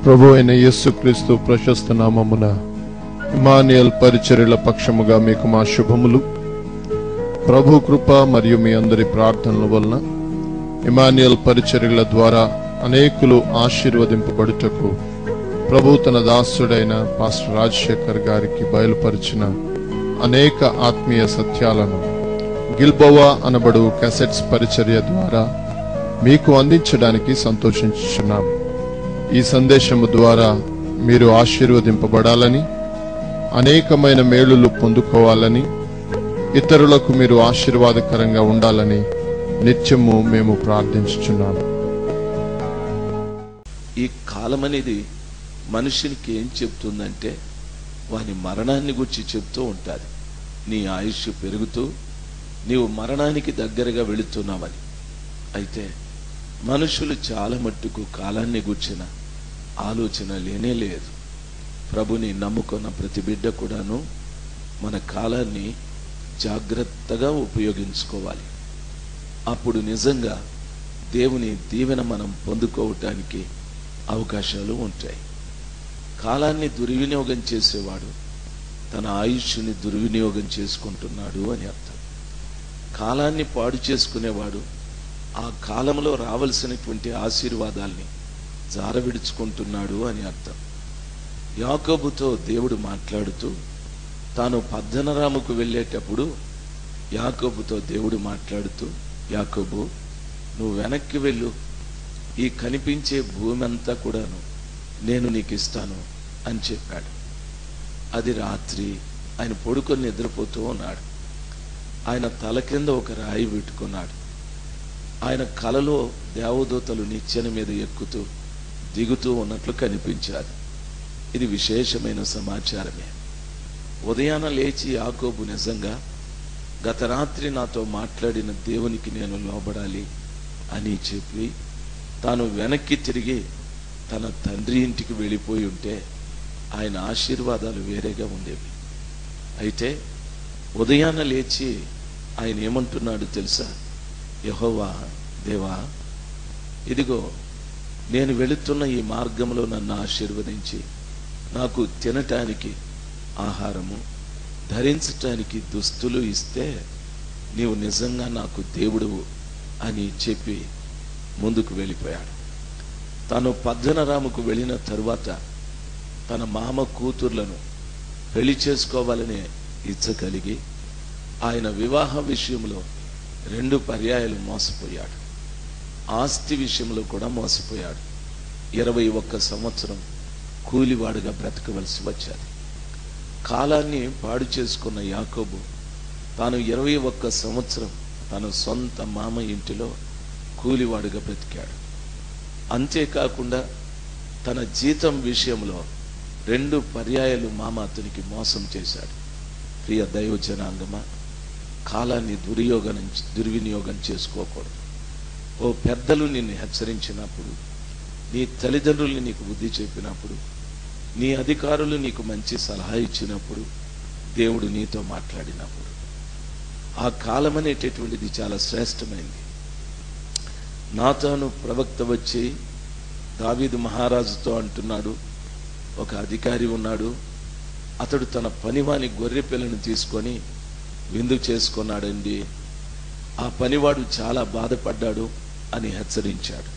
ప్రభు అయిన యేసుక్రీస్తు ప్రశస్త నామమున ఇమ్మానుయేల్ పరిచర్యల పక్షముగా మీకు మా శుభములు. ప్రభు కృప మరియు మీ అందరి ప్రార్థనల వలన ఇమ్మానుయేల్ పరిచర్యల ద్వారా అనేకులు ఆశీర్వదింపబడుటకు ప్రభు తన దాసుడైన పాస్టర్ రాజశేఖర్ గారికి బయలుపరిచిన అనేక ఆత్మీయ సత్యాలను గిల్బోవా అనబడు క్యాసెట్స్ పరిచర్య ద్వారా మీకు అందించడానికి సంతోషించుచున్నాం. ఈ సందేశము ద్వారా మీరు ఆశీర్వదింపబడాలని, అనేకమైన మేలులు పొందుకోవాలని, ఇతరులకు మీరు ఆశీర్వాదకరంగా ఉండాలని నిత్యము మేము ప్రార్థించుచున్నాము. ఈ కాలం అనేది మనుషునికి ఏం చెప్తుందంటే వాని మరణాన్ని గురించి చెప్తూ ఉంటుంది. నీ ఆయుష్ పెరుగుతూ నీవు మరణానికి దగ్గరగా వెళుతున్నావని. అయితే మనుషులు చాలా మట్టుకు కాలాన్ని గూర్చిన ఆలోచన లేనే లేదు. ప్రభుని నమ్ముకున్న ప్రతి బిడ్డ కూడాను మన కాలాన్ని జాగ్రత్తగా ఉపయోగించుకోవాలి. అప్పుడు నిజంగా దేవుని దీవెన మనం పొందుకోవటానికి అవకాశాలు ఉంటాయి. కాలాన్ని దుర్వినియోగం చేసేవాడు తన ఆయుష్ని దుర్వినియోగం చేసుకుంటున్నాడు అని అర్థం. కాలాన్ని పాడు చేసుకునేవాడు ఆ కాలంలో రావలసినటువంటి ఆశీర్వాదాల్ని జారవిడుచుకుంటున్నాడు అని అర్థం. యాకోబుతో దేవుడు మాట్లాడుతూ తాను పద్దనరాముకు వెళ్ళేటప్పుడు యాకోబుతో దేవుడు మాట్లాడుతూ, యాకోబు నువ్వు వెనక్కి వెళ్ళు, ఈ కనిపించే భూమి అంతా కూడాను నేను నీకు ఇస్తాను అని చెప్పాడు. అది రాత్రి ఆయన పడుకొని నిద్రపోతూ ఉన్నాడు. ఆయన తల కింద ఒక రాయి పెట్టుకున్నాడు. ఆయన కలలో దేవదూతలు నిచ్చెన మీద ఎక్కుతూ దిగుతూ ఉన్నట్లు కనిపించారు. ఇది విశేషమైన సమాచారమే. ఉదయాన లేచి యాకోబు నిజంగా గత రాత్రి నాతో మాట్లాడిన దేవునికి నేను లోబడాలి అని చెప్పి తాను వెనక్కి తిరిగి తన తండ్రి ఇంటికి వెళ్ళిపోయి ఉంటే ఆయన ఆశీర్వాదాలు వేరేగా ఉండేవి. అయితే ఉదయాన లేచి ఆయన ఏమంటున్నాడు తెలుసా? యెహోవా దేవా, ఇదిగో నేను వెళుతున్న ఈ మార్గంలో నన్ను ఆశీర్వదించి నాకు తినటానికి ఆహారము, ధరించటానికి దుస్తులు ఇస్తే నీవు నిజంగా నాకు దేవుడువు అని చెప్పి ముందుకు వెళ్ళిపోయాడు. తాను పద్దనరాముకు వెళ్ళిన తరువాత తన మామ కూతుర్లను పెళ్లి చేసుకోవాలనే ఇచ్చ కలిగి ఆయన వివాహ విషయంలో 2 పర్యాయాలు మోసపోయాడు. ఆస్తి విషయంలో కూడా మోసపోయాడు. 21 సంవత్సరం కూలివాడుగా బ్రతకవలసి వచ్చాది. కాలాన్ని పాడు చేసుకున్న యాకోబు తాను 21 సంవత్సరం తన సొంత మామ ఇంటిలో కూలివాడుగా బ్రతికాడు. అంతేకాకుండా తన జీతం విషయంలో 2 పర్యాయాలు మామ అతనికి మోసం చేశాడు. ప్రియ దైవ జనాంగమా, కాలాన్ని దుర్వినియోగం చేసుకోకూడదు. ఓ పెద్దలు నిన్ను హెచ్చరించినప్పుడు, నీ తల్లిదండ్రులు నీకు బుద్ధి చెప్పినప్పుడు, నీ అధికారులు నీకు మంచి సలహా ఇచ్చినప్పుడు, దేవుడు నీతో మాట్లాడినప్పుడు, ఆ కాలం అనేటటువంటిది చాలా శ్రేష్టమైంది. నాతాను ప్రవక్త వచ్చి దావీదు మహారాజుతో అంటున్నాడు, ఒక అధికారి ఉన్నాడు, అతడు తన పనివాని గొర్రె పిల్లను తీసుకొని విందు చేసుకున్నాడండి, ఆ పనివాడు చాలా బాధపడ్డాడు అని హెచ్చరించాడు.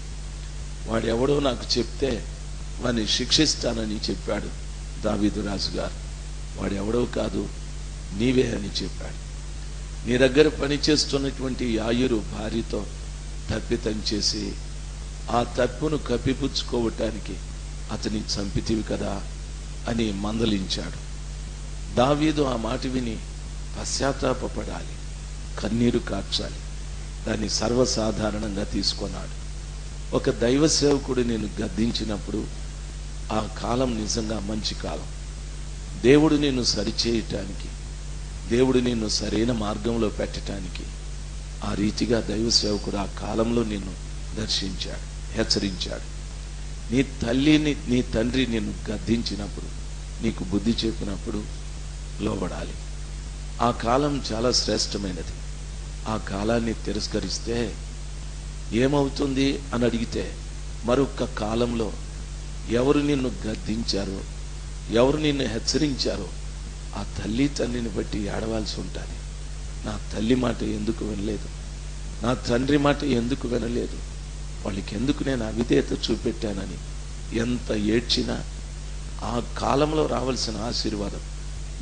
వాడెవడో నాకు చెప్తే వాడిని శిక్షిస్తానని చెప్పాడు దావీదు రాజు గారు. వాడెవడో కాదు, నీవే అని చెప్పాడు. నీ దగ్గర పనిచేస్తున్నటువంటి యాయురు భార్యతో తప్పితం చేసి ఆ తప్పును కప్పిపుచ్చుకోవటానికి అతని చంపితివి కదా అని మందలించాడు. దావీదు ఆ మాట విని పశ్చాత్తాపపడాలి, కన్నీరు కార్చాలి. దాన్ని సర్వసాధారణంగా తీసుకున్నాడు. ఒక దైవ సేవకుడు నేను గద్దించినప్పుడు ఆ కాలం నిజంగా మంచి కాలం. దేవుడు నిన్ను సరిచేయటానికి, దేవుడు నిన్ను సరైన మార్గంలో పెట్టడానికి ఆ రీతిగా దైవ సేవకుడు ఆ కాలంలో నిన్ను దర్శించాడు, హెచ్చరించాడు. నీ తల్లిని నీ తండ్రి నిన్ను గద్దించినప్పుడు, నీకు బుద్ధి చెప్పినప్పుడు లోబడాలి. ఆ కాలం చాలా శ్రేష్టమైనది. ఆ కాలాన్ని తిరస్కరిస్తే ఏమవుతుంది అని అడిగితే మరొక కాలంలో ఎవరు నిన్ను గద్దించారో, ఎవరు నిన్ను హెచ్చరించారో ఆ తల్లి తండ్రిని బట్టి ఏడవాల్సి ఉంటుంది. నా తల్లి మాట ఎందుకు వినలేదు, నా తండ్రి మాట ఎందుకు వినలేదు, వాళ్ళకి ఎందుకు నేను అవిధేయత చూపెట్టానని ఎంత ఏడ్చినా ఆ కాలంలో రావాల్సిన ఆశీర్వాదం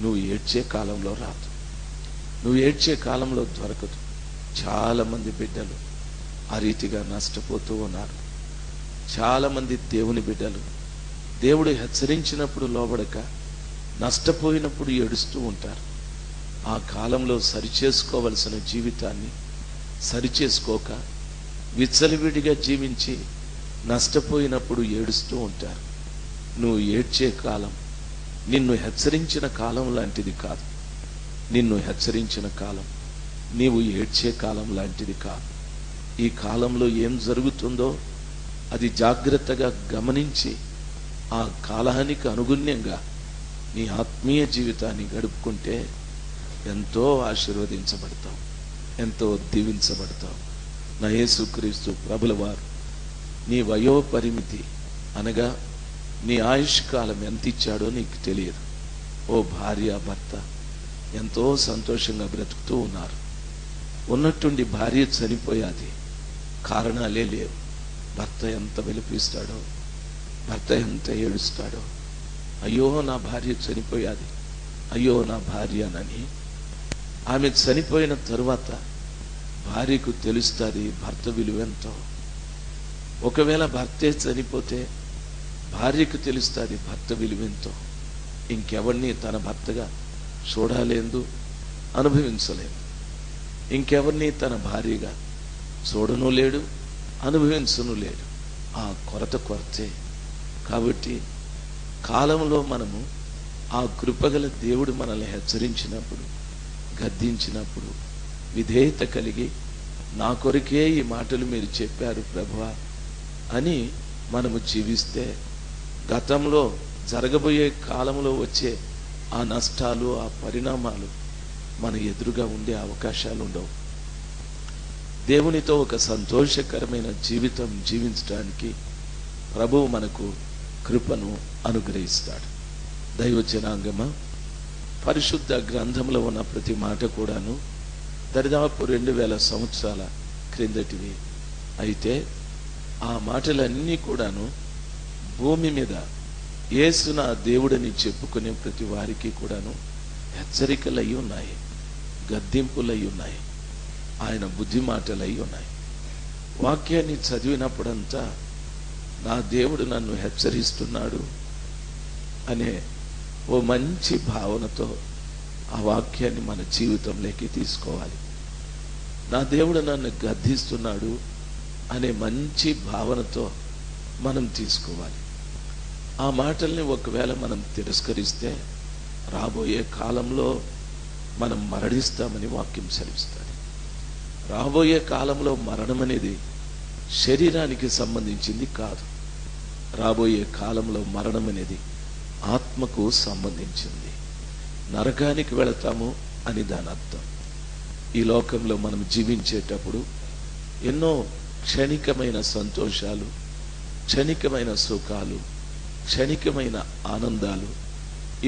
నువ్వు ఏడ్చే కాలంలో రాదు, నువ్వు ఏడ్చే కాలంలో దొరకదు. చాలా మంది బిడ్డలు ఆ రీతిగా నష్టపోతూ ఉన్నారు. చాలా మంది దేవుని బిడ్డలు దేవుడు హెచ్చరించినప్పుడు లోబడక నష్టపోయినప్పుడు ఏడుస్తూ ఉంటారు. ఆ కాలంలో సరిచేసుకోవలసిన జీవితాన్ని సరిచేసుకోక విచ్చలవిడిగా జీవించి నష్టపోయినప్పుడు ఏడుస్తూ ఉంటారు. నువ్వు ఏడ్చే కాలం నిన్ను హెచ్చరించిన కాలం లాంటిది కాదు. నిన్ను హెచ్చరించిన కాలం నీవు ఏడ్చే కాలం లాంటిది కాదు. ఈ కాలంలో ఏం జరుగుతుందో అది జాగ్రత్తగా గమనించి ఆ కాలానికి అనుగుణ్యంగా నీ ఆత్మీయ జీవితాన్ని గడుపుకుంటే ఎంతో ఆశీర్వదించబడతావు, ఎంతో దీవించబడతావు. నా యేసుక్రీస్తు ప్రభుల వారు నీ వయో పరిమితి అనగా నీ ఆయుష్ కాలం ఎంత ఇచ్చాడో నీకు తెలియదు. ఓ భార్య భర్త ఎంతో సంతోషంగా బ్రతుకుతూ ఉన్నారు. ఉన్నట్టుండి భార్య చనిపోయాది, కారణాలే లేవు. భర్త ఎంత విలపిస్తాడో, భర్త ఎంత ఏడుస్తాడో, అయ్యో నా భార్య చనిపోయాది, అయ్యో నా భార్యనని. ఆమె చనిపోయిన తరువాత భార్యకు తెలుస్తుంది భర్త విలువెంతో. ఒకవేళ భర్తే చనిపోతే భార్యకు తెలుస్తుంది భర్త విలువెంతో. ఇంకెవరిని తన భర్తగా చూడలేదు, అనుభవించలేదు. ఇంకెవరిని తన భార్యగా చూడను లేడు, అనుభవించను లేడు. ఆ కొరతే. కాబట్టి కాలంలో మనము ఆ కృపగల దేవుడు మనల్ని హెచ్చరించినప్పుడు, గద్దించినప్పుడు విధేయత కలిగి నా కొరకే ఈ మాటలు మీరు చెప్పారు ప్రభువా అని మనము జీవిస్తే గతంలో జరగబోయే కాలంలో వచ్చే ఆ నష్టాలు, ఆ పరిణామాలు మన ఎదురుగా ఉండే అవకాశాలు ఉండవు. దేవునితో ఒక సంతోషకరమైన జీవితం జీవించడానికి ప్రభువు మనకు కృపను అనుగ్రహిస్తాడు. దైవ జనాంగమా, పరిశుద్ధ గ్రంథంలో ఉన్న ప్రతి మాట కూడాను దరిదాపు 2000 సంవత్సరాల క్రిందటివి. అయితే ఆ మాటలన్నీ కూడాను భూమి మీద యేసు నా దేవుడని చెప్పుకునే ప్రతి వారికి కూడాను హెచ్చరికలై ఉన్నాయి, గద్దింపులై ఉన్నాయి, ఆయన బుద్ధి మాటలై ఉన్నాయి. వాక్యాన్ని చదివినప్పుడంతా నా దేవుడు నన్ను హెచ్చరిస్తున్నాడు అనే ఓ మంచి భావనతో ఆ వాక్యాన్ని మన జీవితంలోకి తీసుకోవాలి. నా దేవుడు నన్ను గద్దిస్తున్నాడు అనే మంచి భావనతో మనం తీసుకోవాలి. ఆ మాటల్ని ఒకవేళ మనం తిరస్కరిస్తే రాబోయే కాలంలో మనం మరణిస్తామని వాక్యం సెలవిస్తుంది. రాబోయే కాలంలో మరణం అనేది శరీరానికి సంబంధించింది కాదు. రాబోయే కాలంలో మరణం అనేది ఆత్మకు సంబంధించింది. నరకానికి వెళతాము అని దాని అర్థం. ఈ లోకంలో మనం జీవించేటప్పుడు ఎన్నో క్షణికమైన సంతోషాలు, క్షణికమైన సుఖాలు, క్షణికమైన ఆనందాలు,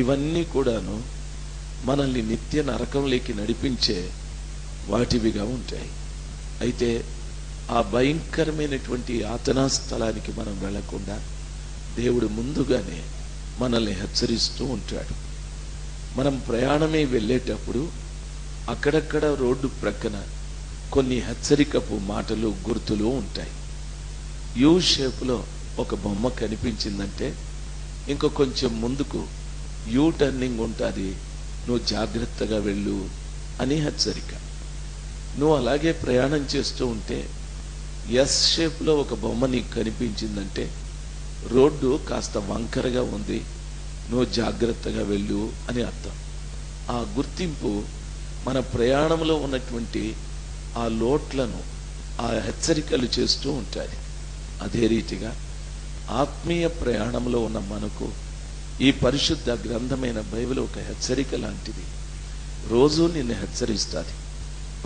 ఇవన్నీ కూడాను మనల్ని నిత్య నరకంలోకి నడిపించే వాటివిగా ఉంటాయి. అయితే ఆ భయంకరమైనటువంటి యాతనా స్థలానికి మనం వెళ్లకుండా దేవుడు ముందుగానే మనల్ని హెచ్చరిస్తూ ఉంటాడు. మనం ప్రయాణమే వెళ్ళేటప్పుడు అక్కడక్కడ రోడ్డు ప్రక్కన కొన్ని హెచ్చరికపు మాటలు, గుర్తులు ఉంటాయి. యూ షేప్లో ఒక బొమ్మ కనిపించిందంటే ఇంకో కొంచెం ముందుకు యూ టర్నింగ్ ఉంటుంది, నువ్వు జాగ్రత్తగా వెళ్ళు అని హెచ్చరిక. నువ్వు అలాగే ప్రయాణం చేస్తూ ఉంటే ఎస్ షేప్లో ఒక బొమ్మ నీకు కనిపించిందంటే రోడ్డు కాస్త వంకరగా ఉంది, నువ్వు జాగ్రత్తగా వెళ్ళు అని అర్థం. ఆ గుర్తింపు మన ప్రయాణంలో ఉన్నటువంటి ఆ లోట్లను, ఆ హెచ్చరికలు చేస్తూ ఉంటుంది. అదే రీతిగా ఆత్మీయ ప్రయాణంలో ఉన్న మనకు ఈ పరిశుద్ధ గ్రంథమైన బైబిల్ ఒక హెచ్చరిక లాంటిది. రోజు నిన్ను హెచ్చరిస్తుంది,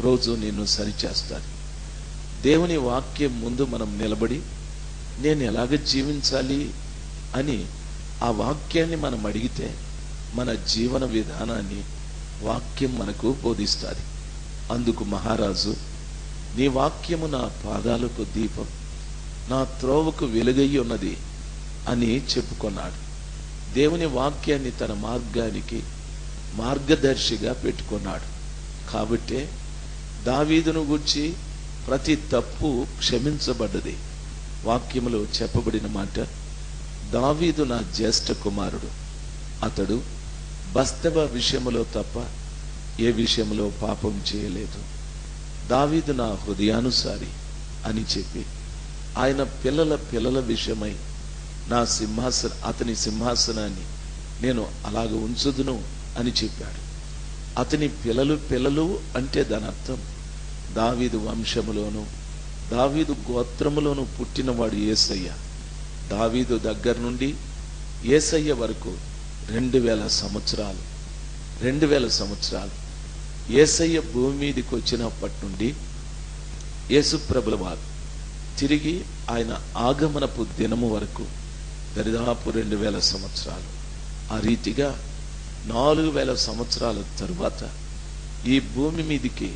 రోజు నిన్ను సరిచేస్తుంది. దేవుని వాక్యం ముందు మనం నిలబడి నేను ఎలాగ జీవించాలి, అని ఆ వాక్యాన్ని మనం అడిగితే మన జీవన విధానాన్ని వాక్యం మనకు బోధిస్తుంది. అందుకు మహారాజు, నీ వాక్యము నా పాదాలకు దీపం, నా త్రోవకు వెలుగై ఉన్నది అని చెప్పుకున్నాడు. దేవుని వాక్యాన్ని తన మార్గానికి మార్గదర్శిగా పెట్టుకున్నాడు. కాబట్టే దావీదును గూర్చి ప్రతి తప్పు క్షమించబడ్డది. వాక్యములో చెప్పబడిన మాట, దావీదు నా జ్యేష్ఠ కుమారుడు, అతడు బస్తెబ విషయములో తప్ప ఏ విషయంలో పాపం చేయలేదు. దావీదు నా హృదయానుసారి అని చెప్పి ఆయన పిల్లల విషయమై నా అతని సింహాసనాన్ని నేను అలాగ ఉంచుదును అని చెప్పాడు. అతని పిల్లలు అంటే దాని అర్థం దావీదు వంశములోను దావీదు గోత్రములోను పుట్టినవాడు యేసయ్య. దావీదు దగ్గర నుండి యేసయ్య వరకు 2000 సంవత్సరాలు. 2000 సంవత్సరాలు యేసయ్య భూమి మీదకి వచ్చినప్పటి నుండి యేసుప్రభుల వారు తిరిగి ఆయన ఆగమనపు దినము వరకు దరిదాపు 2000 సంవత్సరాలు. ఆ రీతిగా 4000 సంవత్సరాల తరువాత ఈ భూమి మీదికి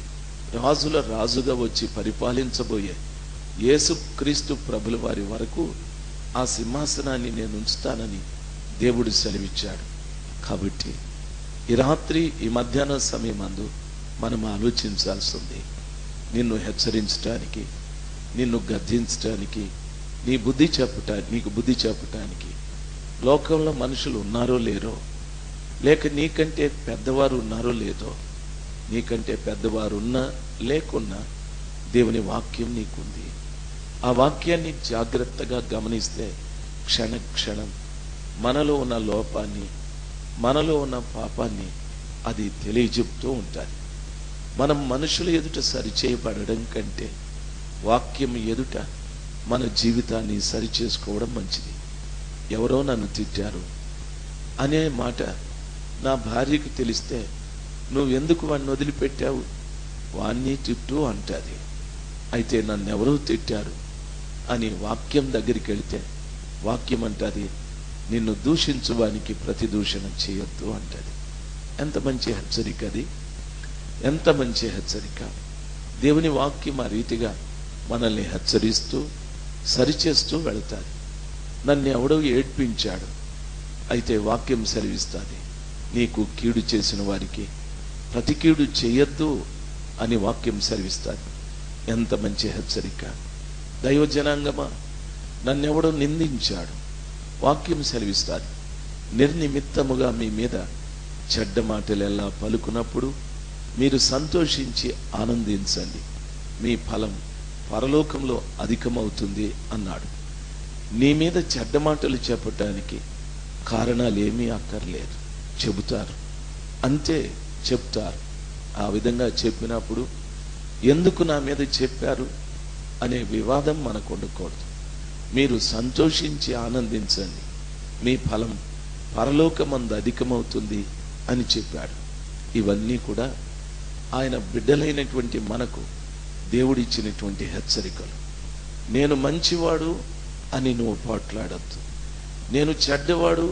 రాజుల రాజుగా వచ్చి పరిపాలించబోయే యేసుక్రీస్తు ప్రభుల వారి వరకు ఆ సింహాసనాన్ని నేను ఉంచుతానని దేవుడు సెలవిచ్చాడు. కాబట్టి ఈ రాత్రి ఈ మధ్యాహ్న సమయమందు మనం ఆలోచించాల్సి ఉంది. నిన్ను హెచ్చరించడానికి, నిన్ను గద్దించడానికి, నీకు బుద్ధి చెప్పటానికి లోకంలో మనుషులు ఉన్నారో లేరో, లేక నీకంటే పెద్దవారు ఉన్నారో లేదో, నీకంటే పెద్దవారు ఉన్నా లేకున్నా దేవుని వాక్యం నీకుంది. ఆ వాక్యాన్ని జాగ్రత్తగా గమనిస్తే క్షణం మనలో ఉన్న లోపాన్ని, మనలో ఉన్న పాపాన్ని అది తెలియజెప్తూ ఉంటుంది. మనం మనుషుల ఎదుట సరిచేయబడడం కంటే వాక్యం ఎదుట మన జీవితాన్ని సరిచేసుకోవడం మంచిది. ఎవరో నన్ను తిట్టారు అనే మాట నా భార్యకు తెలిస్తే, నువ్వెందుకు వాడిని వదిలిపెట్టావు, వాణ్ణి తిట్టు అంటది. అయితే నన్నెవరో తిట్టారు అని వాక్యం దగ్గరికి వెళితే వాక్యం అంటది, నిన్ను దూషించువానికి ప్రతి దూషణ చేయొద్దు అంటది. ఎంత మంచి హెచ్చరిక అది! ఎంత మంచి హెచ్చరిక! దేవుని వాక్యం ఆ రీతిగా మనల్ని హెచ్చరిస్తూ సరిచేస్తూ వెళతాది. నన్ను ఎవడో ఏడ్పించాడు, అయితే వాక్యం సెలవిస్తుంది, నీకు కీడు చేసిన వారికి ప్రతి కీడు చేయొద్దు అని వాక్యం సెలవిస్తుంది. ఎంత మంచి హెచ్చరిక! దైవజనాంగమా, నన్నెవడో నిందించాడు, వాక్యం సెలవిస్తుంది, నిర్నిమిత్తముగా మీ మీద చెడ్డ మాటలెల్లా పలుకున్నప్పుడు మీరు సంతోషించి ఆనందించండి, మీ ఫలం పరలోకంలో అధికమవుతుంది అన్నాడు. నీ మీద చెడ్డ మాటలు చెప్పటానికి కారణాలేమీ అక్కర్లేదు, చెబుతారు, అంతే, చెప్తారు. ఆ విధంగా చెప్పినప్పుడు ఎందుకు నా మీద చెప్పారు అనే వివాదం మనకు ఉండకూడదు. మీరు సంతోషించి ఆనందించండి, మీ ఫలం పరలోకమందు అధికమవుతుంది అని చెప్పాడు. ఇవన్నీ కూడా ఆయన బిడ్డలైనటువంటి మనకు దేవుడిచ్చినటువంటి హెచ్చరికలు. నేను మంచివాడు అని నువ్వు పోట్లాడద్దు, నేను చెడ్డవాడు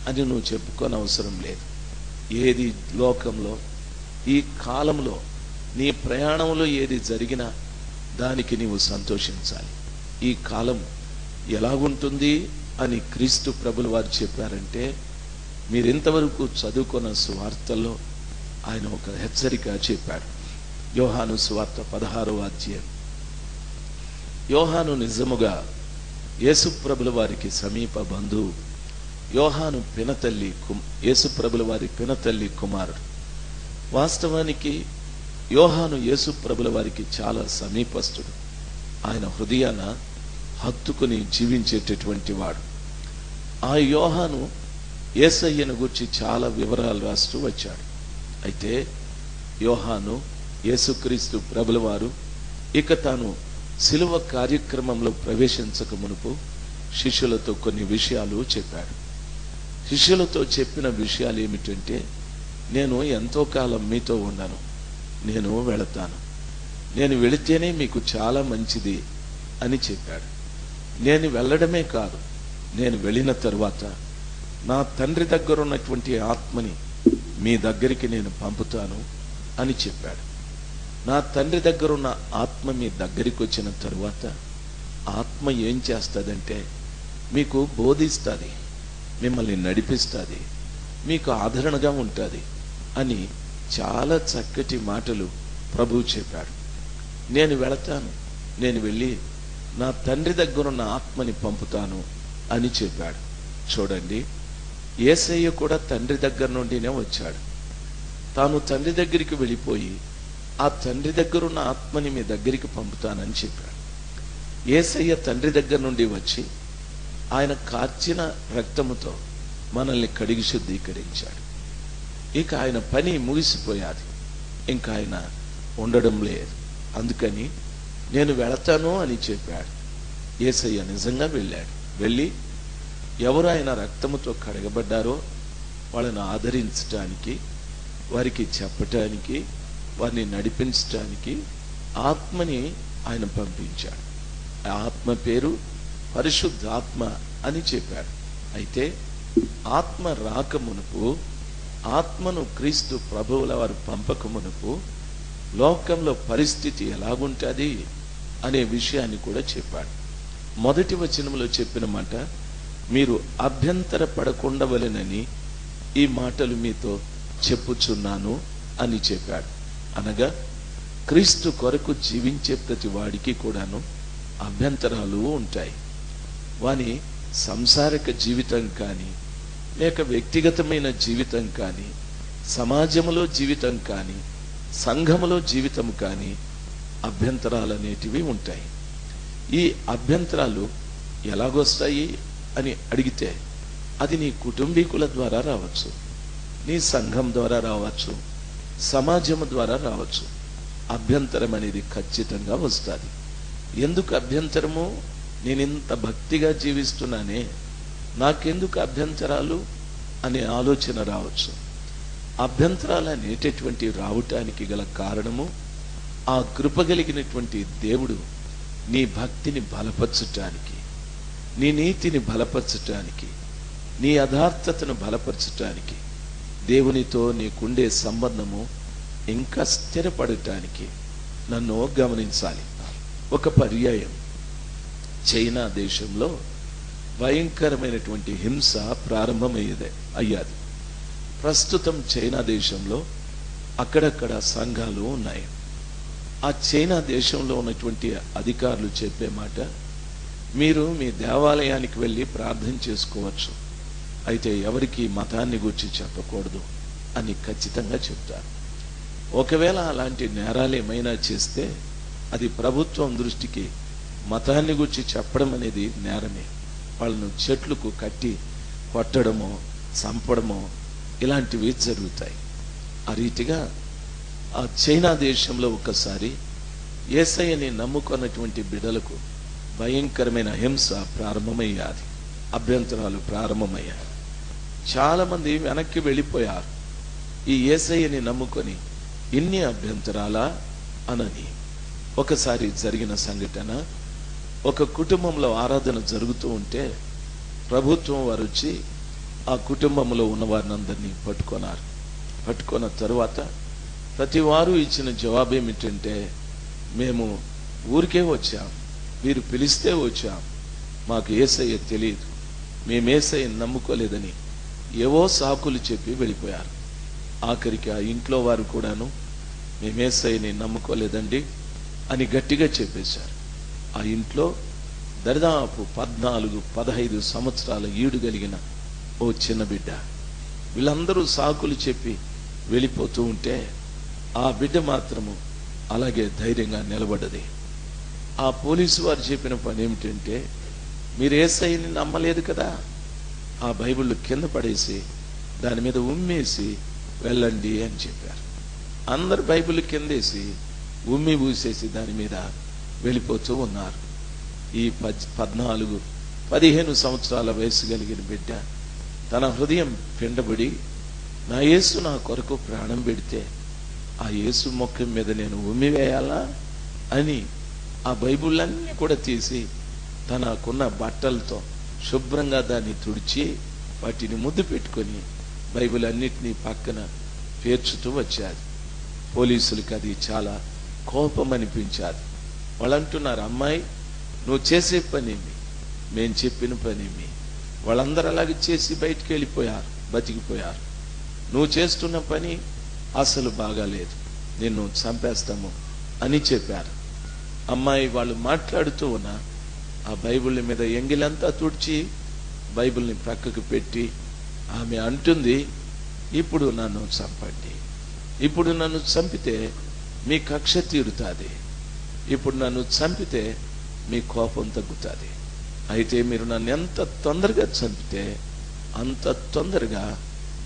అని నువ్వు చెప్పుకోనవసరం లేదు. ఏది లోకంలో ఈ కాలంలో నీ ప్రయాణంలో ఏది జరిగినా దానికి నీవు సంతోషించాలి. ఈ కాలం ఎలాగుంటుంది అని క్రీస్తు ప్రభుల వారు చెప్పారంటే, మీరింతవరకు చదువుకున్న సువార్తల్లో ఆయన ఒక హెచ్చరిక చెప్పాడు. యోహాను సువార్త 16వ అధ్యాయం. యోహాను నిజముగా యేసు ప్రభుల వారికి సమీప బంధువు. యోహాను పినతల్లి యేసు ప్రభుల వారి పినతల్లి కుమారుడు. వాస్తవానికి యోహాను యేసు ప్రభుల వారికి చాలా సమీపస్తుడు. ఆయన హృదయాన హత్తుకుని జీవించేటటువంటి వాడు. ఆ యోహాను యేసయ్యను గురించి చాలా వివరాలు రాస్తూ వచ్చాడు. అయితే యోహాను యేసుక్రీస్తు ప్రభుల వారు ఇక తాను శిలువ కార్యక్రమంలో ప్రవేశించక మునుపు శిష్యులతో కొన్ని విషయాలు చెప్పాడు. శిష్యులతో చెప్పిన విషయాలు ఏమిటంటే, నేను ఎంతో కాలం మీతో ఉన్నాను, నేను వెళతాను, నేను వెళితేనే మీకు చాలా మంచిది అని చెప్పాడు. నేను వెళ్ళడమే కాదు, నేను వెళ్ళిన తరువాత నా తండ్రి దగ్గర ఉన్నటువంటి ఆత్మని మీ దగ్గరికి నేను పంపుతాను అని చెప్పాడు. నా తండ్రి దగ్గర ఉన్న ఆత్మ మీ దగ్గరికి వచ్చిన తరువాత ఆత్మ ఏం చేస్తుందంటే మీకు బోధిస్తుంది, మిమ్మల్ని నడిపిస్తుంది, మీకు ఆదరణగా ఉంటుంది అని చాలా చక్కటి మాటలు ప్రభువు చెప్పాడు. నేను వెళతాను, నేను వెళ్ళి నా తండ్రి దగ్గరున్న ఆత్మని పంపుతాను అని చెప్పాడు. చూడండి, యేసయ్య కూడా తండ్రి దగ్గర నుండినే వచ్చాడు. తాను తండ్రి దగ్గరికి వెళ్ళిపోయి ఆ తండ్రి దగ్గరున్న ఆత్మని మీ దగ్గరికి పంపుతానని చెప్పాడు. యేసయ్య తండ్రి దగ్గర నుండి వచ్చి ఆయన కార్చిన రక్తముతో మనల్ని కడిగి శుద్ధీకరించాడు. ఇక ఆయన పని ముగిసిపోయాది, ఇంకా ఆయన ఉండడం లేదు. అందుకని నేను వెళతాను అని చెప్పాడు. యేసయ్య నిజంగా వెళ్ళాడు. వెళ్ళి ఎవరు ఆయన రక్తముతో కడగబడ్డారో వాళ్ళని ఆదరించటానికి, వారికి చెప్పటానికి, వారిని నడిపించటానికి ఆత్మని ఆయన పంపించాడు. ఆ ఆత్మ పేరు పరిశుద్ధాత్మ అని చెప్పాడు. అయితే ఆత్మ రాకమునుపు, ఆత్మను క్రీస్తు ప్రభువుల వారు పంపకమునుపు లోకంలో పరిస్థితి ఎలాగుంటుంది అనే విషయాన్ని కూడా చెప్పాడు. మొదటి వచనంలో చెప్పిన మాట, మీరు అభ్యంతర పడకుండవలెనని ఈ మాటలు మీతో చెప్పుచున్నాను అని చెప్పాడు. అనగా క్రీస్తు కొరకు జీవించే ప్రతి వాడికి కూడాను అభ్యంతరాలు ఉంటాయి. వాని సంసారిక జీవితం కానీ, లేక వ్యక్తిగతమైన జీవితం కానీ, సమాజంలో జీవితం కానీ, సంఘములో జీవితం కానీ అభ్యంతరాలు అనేటివి ఉంటాయి. ఈ అభ్యంతరాలు ఎలాగొస్తాయి అని అడిగితే అది నీ కుటుంబీకుల ద్వారా రావచ్చు, నీ సంఘం ద్వారా రావచ్చు, సమాజం ద్వారా రావచ్చు. అభ్యంతరం అనేది ఖచ్చితంగా వస్తుంది. ఎందుకు అభ్యంతరము? నేను ఇంత భక్తిగా జీవిస్తున్నానే, నాకెందుకు అభ్యంతరాలు అనే ఆలోచన రావచ్చు. అభ్యంతరాలు అనేటటువంటి రావటానికి గల కారణము, ఆ కృప కలిగినటువంటి దేవుడు నీ భక్తిని బలపరచటానికి, నీ నీతిని బలపరచటానికి, నీ యథార్థతను బలపరచటానికి, దేవునితో నీకుండే సంబంధము ఇంకా స్థిరపడటానికి నన్ను గమనించాలి. ఒక పర్యాయం చైనా దేశంలో భయంకరమైనటువంటి హింస అయ్యాది. ప్రస్తుతం చైనా దేశంలో అక్కడక్కడ సంఘాలు ఉన్నాయి. ఆ చైనా దేశంలో ఉన్నటువంటి అధికారులు చెప్పే మాట, మీరు మీ దేవాలయానికి వెళ్ళి ప్రార్థన చేసుకోవచ్చు, అయితే ఎవరికి మతాన్ని గురించి చెప్పకూడదు అని ఖచ్చితంగా చెప్తారు. ఒకవేళ అలాంటి నేరాలు ఏమైనా చేస్తే అది ప్రభుత్వం దృష్టికి మతాన్ని గురించి చెప్పడం అనేది నేరమే. వాళ్ళను చెట్లకు కట్టి కొట్టడమో చంపడమో ఇలాంటివి జరుగుతాయి. ఆ రీతిగా ఆ చైనా దేశంలో ఒకసారి యేసయ్యని నమ్ముకున్నటువంటి బిడ్డలకు భయంకరమైన హింస ప్రారంభమయ్యాది, అభ్యంతరాలు ప్రారంభమయ్యాయి. చాలా మంది వెనక్కి వెళ్ళిపోయారు. ఈ యేసయ్యని నమ్ముకొని ఇన్ని అభ్యంతరాలా అనని. ఒకసారి జరిగిన సంఘటన, ఒక కుటుంబంలో ఆరాధన జరుగుతూ ఉంటే ప్రభుత్వం వారు వచ్చి ఆ కుటుంబంలో ఉన్న వారిని అందరినీ పట్టుకున్నారు. పట్టుకున్న తరువాత ప్రతి వారు ఇచ్చిన జవాబు ఏమిటంటే, మేము ఊరికే వచ్చాం, మీరు పిలిస్తే వచ్చాం, మాకు యేసయ్య తెలియదు, మేము యేసయ్యని నమ్ముకోలేదని ఏవో సాకులు చెప్పి వెళ్ళిపోయారు. ఆఖరికి ఆ ఇంట్లో వారు కూడాను మేము యేసయ్యని నమ్ముకోలేదండి అని గట్టిగా చెప్పేశారు. ఆ ఇంట్లో దరిదాపు 14-15 సంవత్సరాల ఈడు కలిగిన ఓ చిన్న బిడ్డ. వీళ్ళందరూ సాకులు చెప్పి వెళ్ళిపోతూ ఉంటే ఆ బిడ్డ మాత్రము అలాగే ధైర్యంగా నిలబడ్డది. ఆ పోలీసు వారు చెప్పిన పని ఏమిటంటే, మీరు యేసయ్యని నమ్మలేదు కదా, ఆ బైబిల్ కింద పడేసి దాని మీద ఉమ్మేసి వెళ్ళండి అని చెప్పారు. అందరు బైబిల్ కిందేసి ఉమ్మి పూసేసి దాని మీద వెళ్ళిపోతూ ఉన్నారు. ఈ 14-15 సంవత్సరాల వయసు కలిగిన బిడ్డ తన హృదయం పిండబడి, నా యేసు నా కొరకు ప్రాణం పెడితే ఆ యేసు మొక్క మీద నేను ఉమ్మి వేయాలా అని ఆ బైబిళ్ళన్నీ కూడా తీసి తనకున్న బట్టలతో శుభ్రంగా దాన్ని తుడిచి వాటిని ముద్దు పెట్టుకొని బైబిల్ అన్నిటినీ పక్కన పేర్చుతూ వచ్చారు. పోలీసులకి అది చాలా కోపం అనిపించారు. వాళ్ళు అంటున్నారు, అమ్మాయి నువ్వు చేసే పనేమి, మేం చెప్పిన పనేమి? వాళ్ళందరూ అలాగే చేసి బయటికి వెళ్ళిపోయారు, బతికిపోయారు. నువ్వు చేస్తున్న పని అసలు బాగాలేదు, నిన్ను చంపేస్తాము అని చెప్పారు. అమ్మాయి వాళ్ళు మాట్లాడుతూ ఉన్న ఆ బైబిల్ మీద ఎంగిలంతా తుడిచి బైబిల్ని ప్రక్కకు పెట్టి ఆమె అంటుంది, ఇప్పుడు నన్ను చంపండి, ఇప్పుడు నన్ను చంపితే మీ కక్ష తీరుతుంది, ఇప్పుడు నన్ను చంపితే మీ కోపం తగ్గుతుంది. అయితే మీరు నన్ను ఎంత తొందరగా చంపితే అంత తొందరగా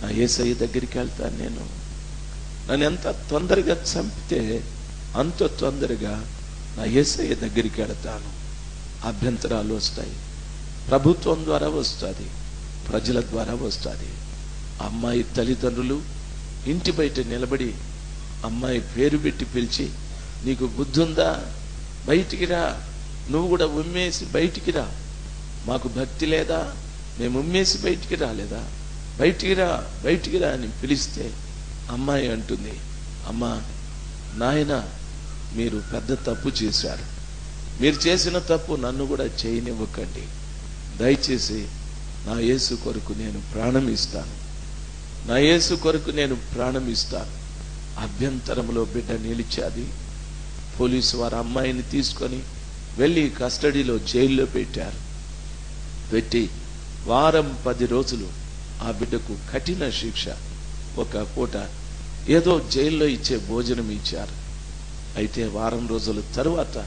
నా యేసయ్య దగ్గరికి వెళ్తాను. నన్ను ఎంత తొందరగా చంపితే అంత తొందరగా నా యేసయ్య దగ్గరికి వెళ్తాను. అభ్యంతరాలు వస్తాయి, ప్రభుత్వం ద్వారా వస్తుంది, ప్రజల ద్వారా వస్తుంది. అమ్మాయి తల్లిదండ్రులు ఇంటి బయట నిలబడి అమ్మాయి పేరు పెట్టి పిలిచి, నీకు బుద్ధి ఉందా, బయటికి రా, నువ్వు కూడా ఉమ్మేసి బయటికి రా, మాకు భక్తి లేదా, మేము ఉమ్మేసి బయటికి రాలేదా, బయటికి రా, బయటికి రా అని పిలిస్తే అమ్మాయి అంటుంది, అమ్మా నాయన మీరు పెద్ద తప్పు చేశారు, మీరు చేసిన తప్పు నన్ను కూడా చేయనివ్వకండి, దయచేసి నా యేసు కొరకు నేను ప్రాణం ఇస్తాను, నా యేసు కొరకు నేను ప్రాణం ఇస్తాను. అభ్యంతరంలో బిడ్డ నిలిచాది. పోలీసు వారు అమ్మాయిని తీసుకొని వెళ్ళి కస్టడీలో జైల్లో పెట్టారు. పెట్టి వారం 10 రోజులు ఆ బిడ్డకు కఠిన శిక్ష, ఒక పూట ఏదో జైల్లో ఇచ్చే భోజనం ఇచ్చారు. అయితే వారం రోజుల తరువాత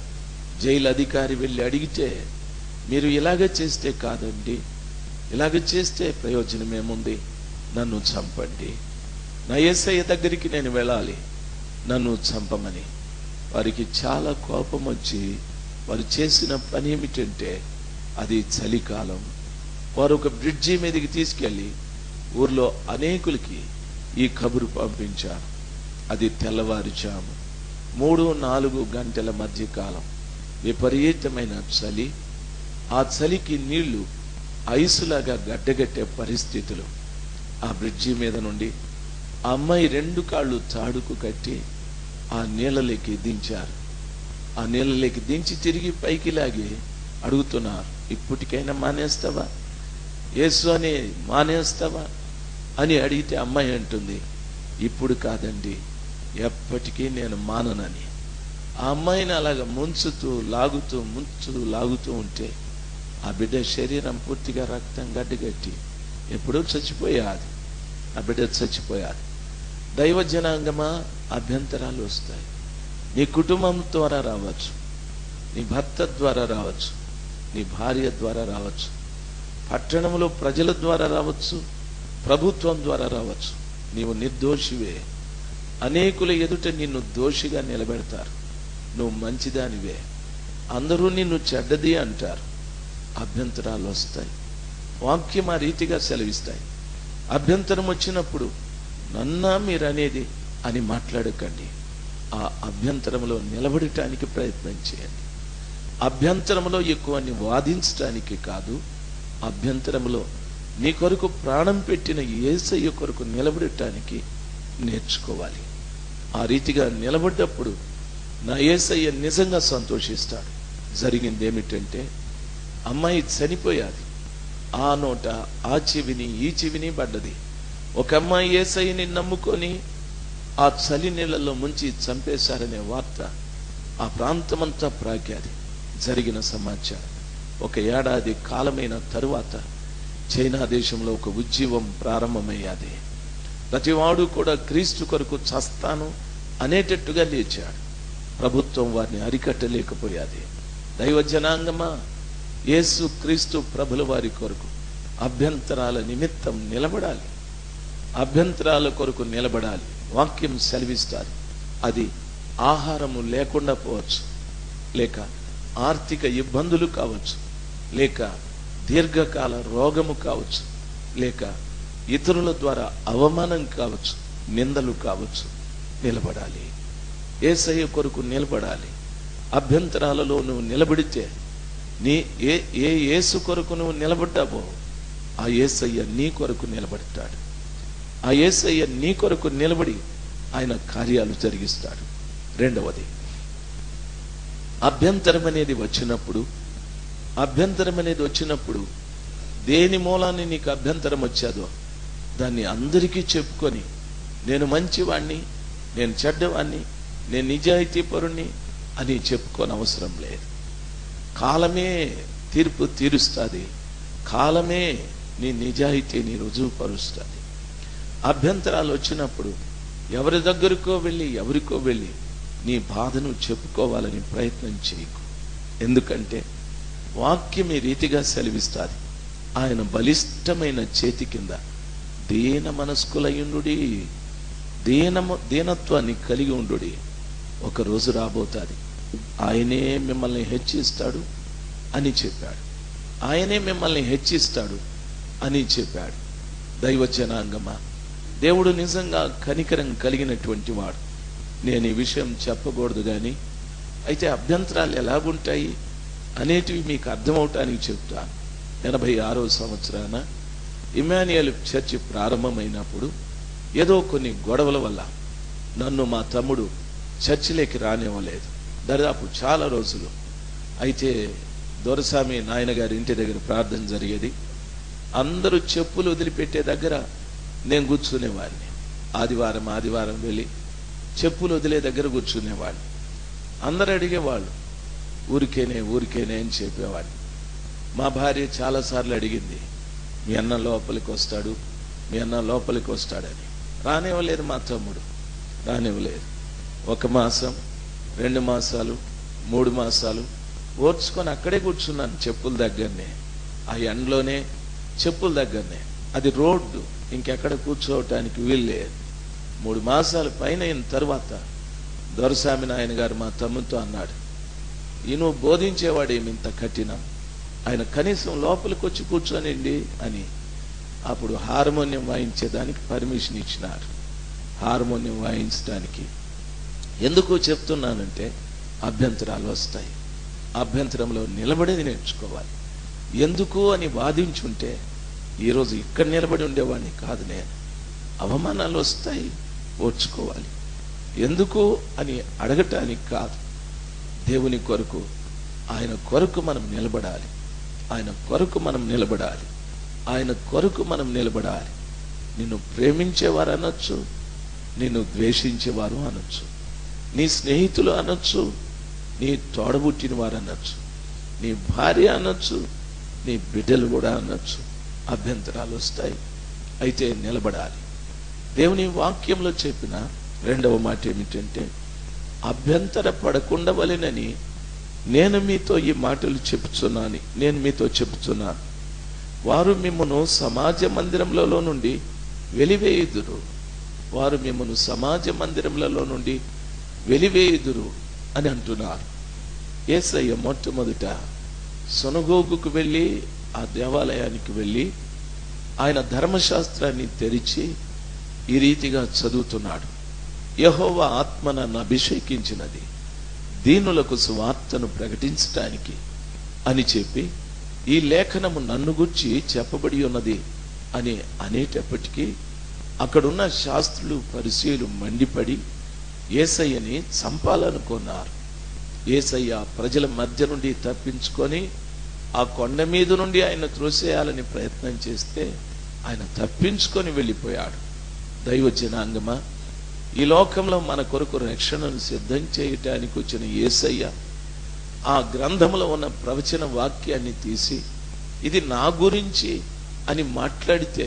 జైలు అధికారి వెళ్ళి అడిగితే, మీరు ఇలాగ చేస్తే కాదండి, ఇలాగ చేస్తే ప్రయోజనం ఏముంది, నన్ను చంపండి, నా యేసయ్య దగ్గరికి నేను వెళ్ళాలి, నన్ను చంపమని. వారికి చాలా కోపం వచ్చి వారు చేసిన పని ఏమిటంటే, అది చలికాలం, వారు ఒక బ్రిడ్జి మీదకి తీసుకెళ్లి ఊర్లో అనేకులకి ఈ కబురు పంపించారు. అది తెల్లవారుజాము 3-4 గంటల మధ్య కాలం, విపరీతమైన చలి. ఆ చలికి నీళ్లు ఐసులాగా గడ్డగట్టే పరిస్థితులు. ఆ బ్రిడ్జి మీద నుండి ఆ అమ్మాయి 2 కాళ్ళు తాడుకు కట్టి ఆ నీళ్ళలోకి దించారు. ఆ నీళ్ళలోకి దించి తిరిగి పైకి లాగి అడుగుతున్నారు, ఇప్పటికైనా మానేస్తావా, యేసు అని మానేస్తావా అని అడిగితే అమ్మాయి అంటుంది, ఇప్పుడు కాదండి, ఎప్పటికీ నేను మాననని. ఆ అమ్మాయిని అలాగ ముంచుతూ లాగుతూ ఉంటే ఆ బిడ్డ శరీరం పూర్తిగా రక్తం గడ్డగట్టి ఎప్పుడూ చచ్చిపోయాది. ఆ బిడ్డ చచ్చిపోయాది. దైవ జనాంగమా, అభ్యంతరాలు వస్తాయి. నీ కుటుంబం ద్వారా రావచ్చు, నీ భర్త ద్వారా రావచ్చు, నీ భార్య ద్వారా రావచ్చు, పట్టణంలో ప్రజల ద్వారా రావచ్చు, ప్రభుత్వం ద్వారా రావచ్చు. నీవు నిర్దోషివే, అనేకుల ఎదుట నిన్ను దోషిగా నిలబెడతారు. నువ్వు మంచిదానివే, అందరూ నిన్ను చెడ్డది అంటారు. అభ్యంతరాలు వస్తాయి. వాక్యం ఆ రీతిగా సెలవిస్తాయి. అభ్యంతరం వచ్చినప్పుడు నన్నా మీరనేది అని మాట్లాడకండి, ఆ అభ్యంతరంలో నిలబడటానికి ప్రయత్నం చేయండి. అభ్యంతరంలో ఎక్కువని వాదించడానికి కాదు, అభ్యంతరంలో నీ కొరకు ప్రాణం పెట్టిన యేసయ్య కొరకు నిలబడటానికి నేర్చుకోవాలి. ఆ రీతిగా నిలబడ్డప్పుడు నా యేసయ్య నిజంగా సంతోషిస్తాడు. జరిగింది ఏమిటంటే, అమ్మాయి చనిపోయాది. ఆ నోట ఆ చెవిని ఈ చెవిని పడ్డది. ఒక అమ్మాయి యేసయ్యని నమ్ముకొని ఆ చలి నీళ్ళల్లో ముంచి చంపేశారనే వార్త ఆ ప్రాంతమంతా ప్రాకాది. జరిగిన సమాచారం. 1 ఏడాది కాలమైన తరువాత చైనా దేశంలో ఒక ఉద్యమం ప్రారంభమయ్యాది. ప్రతివాడు కూడా క్రీస్తు కొరకు చస్తాను అనేటట్టుగా లేచాడు. ప్రభుత్వం వారిని అరికట్టలేకపోయాది. దైవ జనాంగమా, యేసు క్రీస్తు ప్రభుల వారి కొరకు అభ్యంతరాల నిమిత్తం నిలబడాలి. అభ్యంతరాల కొరకు నిలబడాలి. వాక్యం సెలవిస్తారు. అది ఆహారము లేకుండా పోవచ్చు, లేక ఆర్థిక ఇబ్బందులు కావచ్చు, లేక దీర్ఘకాల రోగము కావచ్చు, లేక ఇతరుల ద్వారా అవమానం కావచ్చు, నిందలు కావచ్చు. నిలబడాలి, యేసయ్య కొరకు నిలబడాలి. అభ్యంతరాలలో నువ్వు నిలబడితే ఏ యేసు కొరకు నువ్వు నిలబడ్డావో ఆ యేసయ్య నీ కొరకు నిలబడతాడు. ఆ యేసయ్య నీ కొరకు నిలబడి ఆయన కార్యాలు జరిగిస్తాడు. రెండవది, అభ్యంతరం అనేది వచ్చినప్పుడు దేని మూలాన్ని నీకు అభ్యంతరం వచ్చాదో దాన్ని అందరికీ చెప్పుకొని, నేను మంచివాణ్ణి, నేను చెడ్డవాణ్ణి, నేను నిజాయితీపరుణ్ణి అని చెప్పుకోని అవసరం లేదు. కాలమే తీర్పు తీరుస్తుంది. కాలమే నీ నిజాయితీని రుజువుపరుస్తుంది. అభ్యంతరాలు వచ్చినప్పుడు ఎవరికో వెళ్ళి నీ బాధను చెప్పుకోవాలని ప్రయత్నం చేయకు. ఎందుకంటే వాక్యం ఈ రీతిగా సెలవిస్తుంది, ఆయన బలిష్టమైన చేతి కింద దీన మనస్కులయుండుడి, దీనత్వాన్ని కలిగి ఉండుడి. ఒక రోజు రాబోతుంది, ఆయనే మిమ్మల్ని హెచ్చిస్తాడు అని చెప్పాడు. ఆయనే మిమ్మల్ని హెచ్చిస్తాడు అని చెప్పాడు. దైవ జనాంగమా, దేవుడు నిజంగా కనికరం కలిగినటువంటి వాడు. నేను ఈ విషయం చెప్పకూడదు కానీ, అయితే అభ్యంతరాలు ఎలాగుంటాయి అనేటివి మీకు అర్థమవటానికి చెప్తాను. 86వ సంవత్సరాన ఇమ్మాన్యుయల్ చర్చి ప్రారంభమైనప్పుడు ఏదో కొన్ని గొడవల వల్ల నన్ను మా తమ్ముడు చర్చిలోకి రానివ్వలేదు, దాదాపు చాలా రోజులు. అయితే దొరసామి నాయన గారి ఇంటి దగ్గర ప్రార్థన జరిగేది. అందరూ చెప్పులు వదిలిపెట్టే దగ్గర నేను కూర్చునేవాడిని. ఆదివారం వెళ్ళి చెప్పులు వదిలే దగ్గర కూర్చునేవాడిని. అందరు అడిగేవాళ్ళు, ఊరికేనే అని చెప్పేవాడిని. మా భార్య చాలాసార్లు అడిగింది, మీ అన్న లోపలికి వస్తాడని. రానివ్వలేదు, మా తమ్ముడు రానివ్వలేదు. 1 మాసం, 2 మాసాలు, 3 మాసాలు ఓర్చుకొని అక్కడే కూర్చున్నాను, చెప్పుల దగ్గరనే, ఆ ఎండలోనే, చెప్పుల దగ్గరనే. అది రోడ్డు, ఇంకెక్కడ కూర్చోవటానికి వీల్లేదు. 3 మాసాలు పైన అయిన తర్వాత దొరసామి నాయన గారు మా తమ్ముతో అన్నాడు, ఈయన బోధించేవాడు ఏమింత కఠినం, ఆయన కనీసం లోపలికి వచ్చి కూర్చోనండి అని. అప్పుడు హార్మోనియం వాయించేదానికి పర్మిషన్ ఇచ్చినారు. హార్మోనియం వాయించడానికి ఎందుకు చెప్తున్నానంటే, అభ్యంతరాలు వస్తాయి, అభ్యంతరంలో నిలబడేది నేర్చుకోవాలి. ఎందుకు అని వాదించుంటే ఈరోజు ఇక్కడ నిలబడి ఉండేవాడిని కాదు నేను. అవమానాలు వస్తాయి, ఓర్చుకోవాలి. ఎందుకు అని అడగటానికి కాదు, దేవుని కొరకు, ఆయన కొరకు మనం నిలబడాలి. ఆయన కొరకు మనం నిలబడాలి. నిన్ను ప్రేమించేవారు అనొచ్చు, నిన్ను ద్వేషించేవారు అనొచ్చు, నీ స్నేహితులు అనొచ్చు, నీ తోడబుట్టిన వారు అనొచ్చు, నీ భార్య అనొచ్చు, నీ బిడ్డలు కూడా అనొచ్చు. అభ్యంతరాలు వస్తాయి, అయితే నిలబడాలి. దేవుని వాక్యంలో చెప్పిన రెండవ మాట ఏమిటంటే, అభ్యంతర పడకుండా వలెనని నేను మీతో ఈ మాటలు చెప్పుచున్నాను. వారు మిమ్మను సమాజ మందిరములలో నుండి వెలివేయుదురు అని అంటున్నారు. యేసయ్య మొట్టమొదట సొనగోగుకు వెళ్ళి, ఆ దేవాలయానికి వెళ్ళి ఆయన ధర్మశాస్త్రాన్ని తెరిచి ఈ రీతిగా చదువుతున్నాడు, యెహోవా ఆత్మ నన్ను అభిషేకించినది దీనులకు సువార్తను ప్రకటించటానికి అని చెప్పి, ఈ లేఖనము నన్ను గురించి చెప్పబడి ఉన్నది అని అనేటప్పటికీ అక్కడున్న శాస్త్రులు, పరిసయ్యులు మండిపడి యేసయ్యని చంపాలనుకున్నారు. యేసయ్య ప్రజల మధ్య నుండి తప్పించుకొని ఆ కొండ మీద నుండి ఆయన త్రోసేయాలని ప్రయత్నం చేస్తే ఆయన తప్పించుకొని వెళ్ళిపోయాడు. దైవ జనాంగమా, ఈ లోకంలో మన కొరకు రక్షణను సిద్ధం చేయటానికి వచ్చిన యేసయ్య ఆ గ్రంథంలో ఉన్న ప్రవచన వాక్యాన్ని తీసి ఇది నా గురించి అని మాట్లాడితే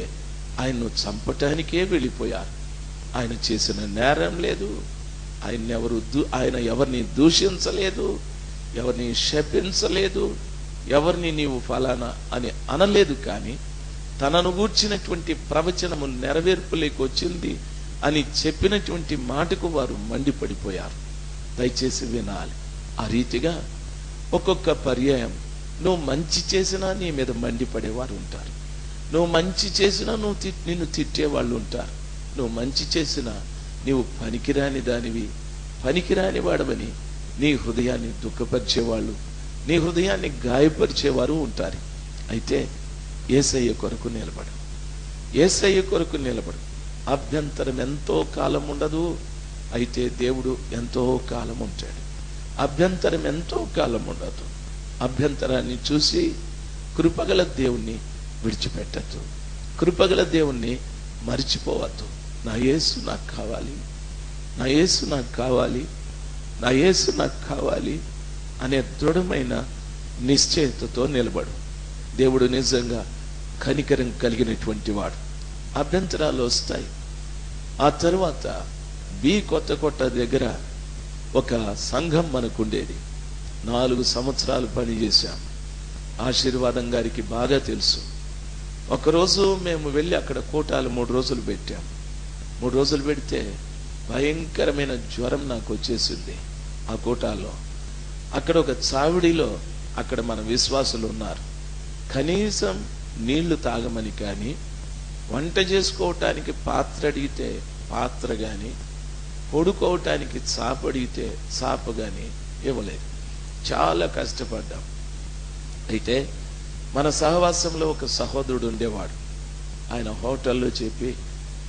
ఆయన్ను చంపటానికే వెళ్ళిపోయారు. ఆయన చేసిన నేరం లేదు, ఆయన ఎవరిని దూషించలేదు, ఎవరిని శపించలేదు, ఎవరిని నీవు ఫలానా అని అనలేదు. కానీ తనను గూర్చినటువంటి ప్రవచనము నెరవేర్పులేకి వచ్చింది అని చెప్పినటువంటి మాటకు వారు మండిపడిపోయారు. దయచేసి వినాలి. ఆ రీతిగా ఒక్కొక్క పర్యాయం నువ్వు మంచి చేసినా నీ మీద మండిపడేవారు ఉంటారు, నువ్వు మంచి చేసినా నిన్ను తిట్టేవాళ్ళు ఉంటారు, నువ్వు మంచి చేసినా నీవు పనికిరాని వాడవని నీ హృదయాన్ని దుఃఖపరిచేవాళ్ళు, నీ హృదయాన్ని గాయపరిచేవారు ఉంటారు. అయితే యేసయ్య కొరకు నిలబడు, యేసయ్య కొరకు నిలబడు. అభ్యంతరం ఎంతో కాలం ఉండదు, అయితే దేవుడు ఎంతో కాలం ఉంటాడు. అభ్యంతరం ఎంతో కాలం ఉండదు. అభ్యంతరాన్ని చూసి కృపగల దేవుణ్ణి విడిచిపెట్టద్దు, కృపగల దేవుణ్ణి మరిచిపోవద్దు. నా యేసు నాకు కావాలి, నా యేసు నాకు కావాలి, నా యేసు నాకు కావాలి అనే దృఢమైన నిశ్చయతతో నిలబడు. దేవుడు నిజంగా కనికరం కలిగినటువంటి వాడు. అభ్యంతరాలు వస్తాయి. ఆ తరువాత కొత్త దగ్గర ఒక సంఘం మనకుండేది. 4 సంవత్సరాలు పనిచేశాం. ఆశీర్వాదం గారికి బాగా తెలుసు. ఒకరోజు మేము వెళ్ళి అక్కడ కోటాలు 3 రోజులు పెట్టాం. 3 రోజులు పెడితే భయంకరమైన జ్వరం నాకు వచ్చేసింది. ఆ కోటాలో అక్కడ ఒక చావిడిలో అక్కడ మన విశ్వాసులు ఉన్నారు. కనీసం నీళ్లు తాగమని కానీ, వంట చేసుకోవటానికి పాత్ర అడిగితే పాత్ర కానీ, పడుకోవటానికి చాప అడిగితే చాప కానీ ఇవ్వలేదు. చాలా కష్టపడ్డాం. అయితే మన సహవాసంలో ఒక సహోదరుడు ఉండేవాడు. ఆయన హోటల్లో చెప్పి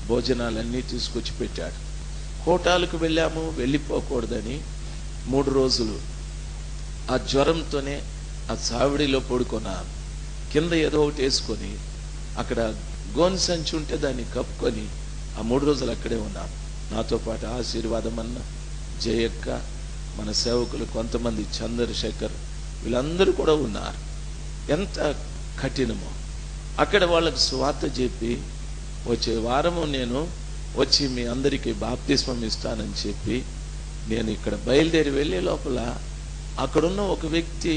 భోజనాలన్నీ తీసుకొచ్చి పెట్టాడు. హోటల్కు వెళ్ళాము, వెళ్ళిపోకూడదని 3 రోజులు ఆ జ్వరంతోనే ఆ చావిడిలో పడుకున్నాను. కింద ఏదో ఒకటి వేసుకొని అక్కడ గోను సంచి ఉంటే దాన్ని కప్పుకొని ఆ 3 రోజులు అక్కడే ఉన్నాను. నాతో పాటు ఆశీర్వాదం అన్న, జయక్క, మన సేవకులు కొంతమంది, చంద్రశేఖర్, వీళ్ళందరూ కూడా ఉన్నారు. ఎంత కఠినమో. అక్కడ వాళ్ళకు సువార్త చెప్పి వచ్చే వారము నేను వచ్చి మీ అందరికీ బాప్తిస్మం ఇస్తానని చెప్పి నేను ఇక్కడ బయలుదేరి వెళ్ళే లోపల అక్కడున్న ఒక వ్యక్తి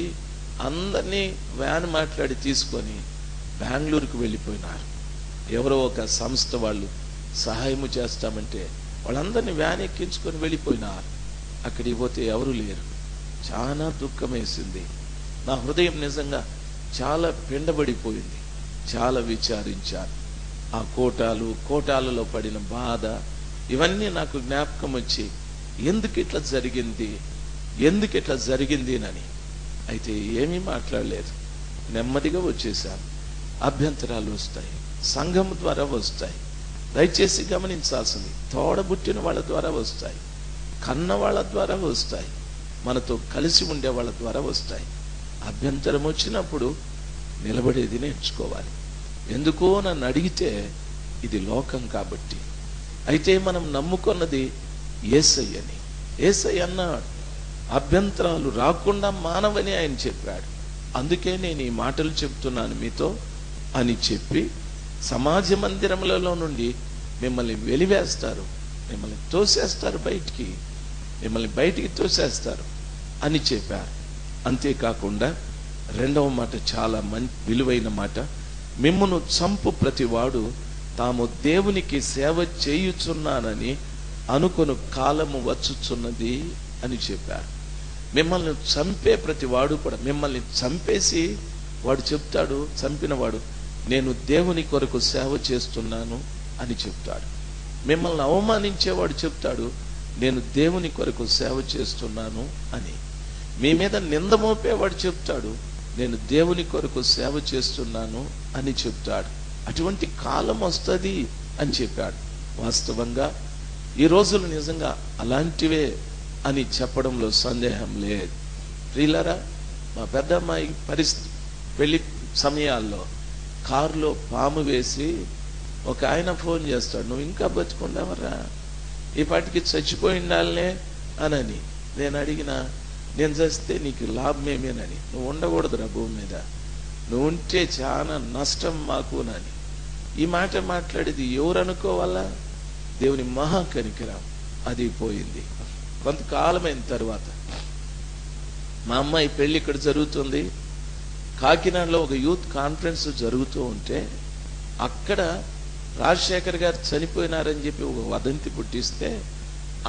అందరినీ వ్యాన్ మాట్లాడి తీసుకొని బెంగళూరుకు వెళ్ళిపోయినారు. ఎవరో ఒక సంస్థ వాళ్ళు సహాయము చేస్తామంటే వాళ్ళందరినీ వ్యాన్ ఎక్కించుకొని వెళ్ళిపోయినారు. అక్కడికి పోతే ఎవరు లేరు. చాలా దుఃఖం వేసింది. నా హృదయం నిజంగా చాలా పిండబడిపోయింది. చాలా విచారించాను. ఆ కోటాలలో పడిన బాధ ఇవన్నీ నాకు జ్ఞాపకం వచ్చి ఎందుకు ఇట్లా జరిగింది అని. అయితే ఏమీ మాట్లాడలేదు. నెమ్మదిగా వచ్చేసాను. అభ్యంతరాలు వస్తాయి, సంఘం ద్వారా వస్తాయి. దయచేసి గమనించాల్సింది, తోడబుట్టిన వాళ్ళ ద్వారా వస్తాయి, కన్న వాళ్ళ ద్వారా వస్తాయి, మనతో కలిసి ఉండే వాళ్ళ ద్వారా వస్తాయి. అభ్యంతరం వచ్చినప్పుడు నిలబడేది నేర్చుకోవాలి. ఎందుకో నన్ను అడిగితే ఇది లోకం కాబట్టి. అయితే మనం నమ్ముకున్నది యేసయ్యని. యేసయ్య అన్నాడు, అభ్యంతరాలు రాకుండా మానవని ఆయన చెప్పాడు. అందుకే నేను ఈ మాటలు చెప్తున్నాను మీతో అని చెప్పి సమాజ మందిరములలో నుండి మిమ్మల్ని వెలివేస్తారు, మిమ్మల్ని తోసేస్తారు, మిమ్మల్ని బయటికి తోసేస్తారు అని చెప్పారు. అంతేకాకుండా 2వ మాట చాలా విలువైన మాట, మిమ్మును చంపు ప్రతివాడు తాము దేవునికి సేవ చేయుచున్నానని అనుకొను కాలము వచ్చుచున్నది అని చెప్పారు. మిమ్మల్ని చంపే ప్రతివాడు కూడా, మిమ్మల్ని చంపేసి వాడు చెప్తాడు, చంపినవాడు నేను దేవుని కొరకు సేవ చేస్తున్నాను అని చెప్తాడు. మిమ్మల్ని అవమానించేవాడు చెప్తాడు నేను దేవుని కొరకు సేవ చేస్తున్నాను అని. మీ మీద నింద మోపేవాడు చెప్తాడు నేను దేవుని కొరకు సేవ చేస్తున్నాను అని చెప్తాడు. అటువంటి కాలం వస్తుంది అని చెప్పాడు. వాస్తవంగా ఈ రోజులు నిజంగా అలాంటివే అని చెప్పడంలో సందేహం లేదు. ప్రియులారా, మా పెద్ద అమ్మాయి పెళ్లి సమయాల్లో కారులో పాము వేసి ఒక ఆయన ఫోన్ చేస్తాడు, నువ్వు ఇంకా బతుకుండావరా, ఈ పాటికి చచ్చిపోయి ఉండాలనే అని. నేను అడిగిన, నేను చస్తే నీకు లాభమేమేనని. నువ్వు ఉండకూడదురా భూమి మీద, నువ్వు ఉంటే చాలా నష్టం మాకునని. ఈ మాట మాట్లాడేది ఎవరు అనుకోవాలా? దేవుని మహాకనికరం. అది పోయింది. కొంతకాలమైన తర్వాత మా అమ్మాయి పెళ్లి ఇక్కడ జరుగుతుంది. కాకినాడలో ఒక యూత్ కాన్ఫరెన్స్ జరుగుతూ ఉంటే అక్కడ రాజశేఖర్ గారు చనిపోయినారని చెప్పి ఒక వదంతి పుట్టిస్తే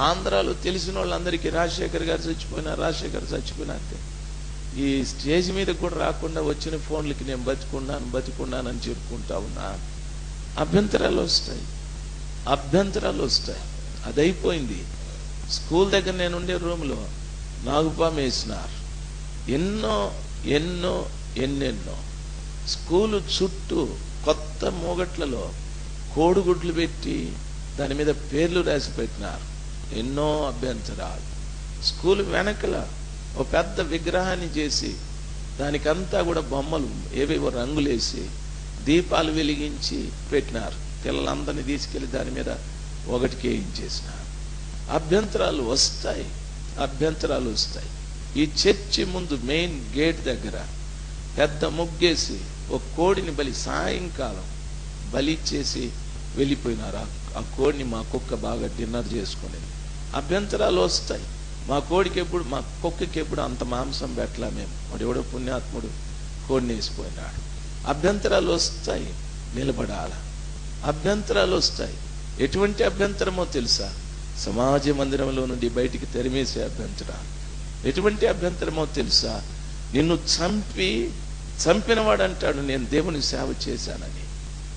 ఆంధ్రాలో తెలిసిన వాళ్ళందరికీ రాజశేఖర్ గారు చచ్చిపోయినారంటే ఈ స్టేజ్ మీద కూడా రాకుండా వచ్చిన ఫోన్లకి నేను బతికున్నానని చెప్పుకుంటా ఉన్నా. అభ్యంతరాలు వస్తాయి. అదైపోయింది. స్కూల్ దగ్గర నేను ఉండే రూమ్లో నాగుపాము వేసినారు. ఎన్నో ఎన్నెన్నో స్కూలు చుట్టూ కొత్త మూగట్లలో కోడిగుడ్లు పెట్టి దాని మీద పేర్లు రాసి పెట్టినారు. ఎన్నో అభ్యంతరాలు. స్కూల్ వెనకల ఒక పెద్ద విగ్రహాన్ని చేసి దానికంతా కూడా బొమ్మలు ఏవేవో రంగులేసి దీపాలు వెలిగించి పెట్టినారు. పిల్లలందరినీ తీసుకెళ్లి దాని మీద ఒకటికి వేయించేసినారు. అభ్యంతరాలు వస్తాయి. ఈ చర్చి ముందు మెయిన్ గేట్ దగ్గర పెద్ద ముగ్గేసి ఒక కోడిని సాయంకాలం బలి చేసి వెళ్ళిపోయినారు. ఆ కోడిని మా కుక్క బాగా డిన్నర్ చేసుకునేది. అభ్యంతరాలు వస్తాయి. మా కుక్కకి ఎప్పుడు అంత మాంసం పెట్టలా మేము. వాడెవడో పుణ్యాత్ముడు కోడిని వేసిపోయినాడు. అభ్యంతరాలు వస్తాయి, నిలబడాల. అభ్యంతరాలు వస్తాయి. ఎటువంటి అభ్యంతరమో తెలుసా? సమాజ మందిరంలో నుండి బయటికి తెరిమేసే అభ్యంతరాలు. ఎటువంటి అభ్యంతరమో తెలుసా? నిన్ను చంపినవాడు అంటాడు నేను దేవుని సేవ చేశానని.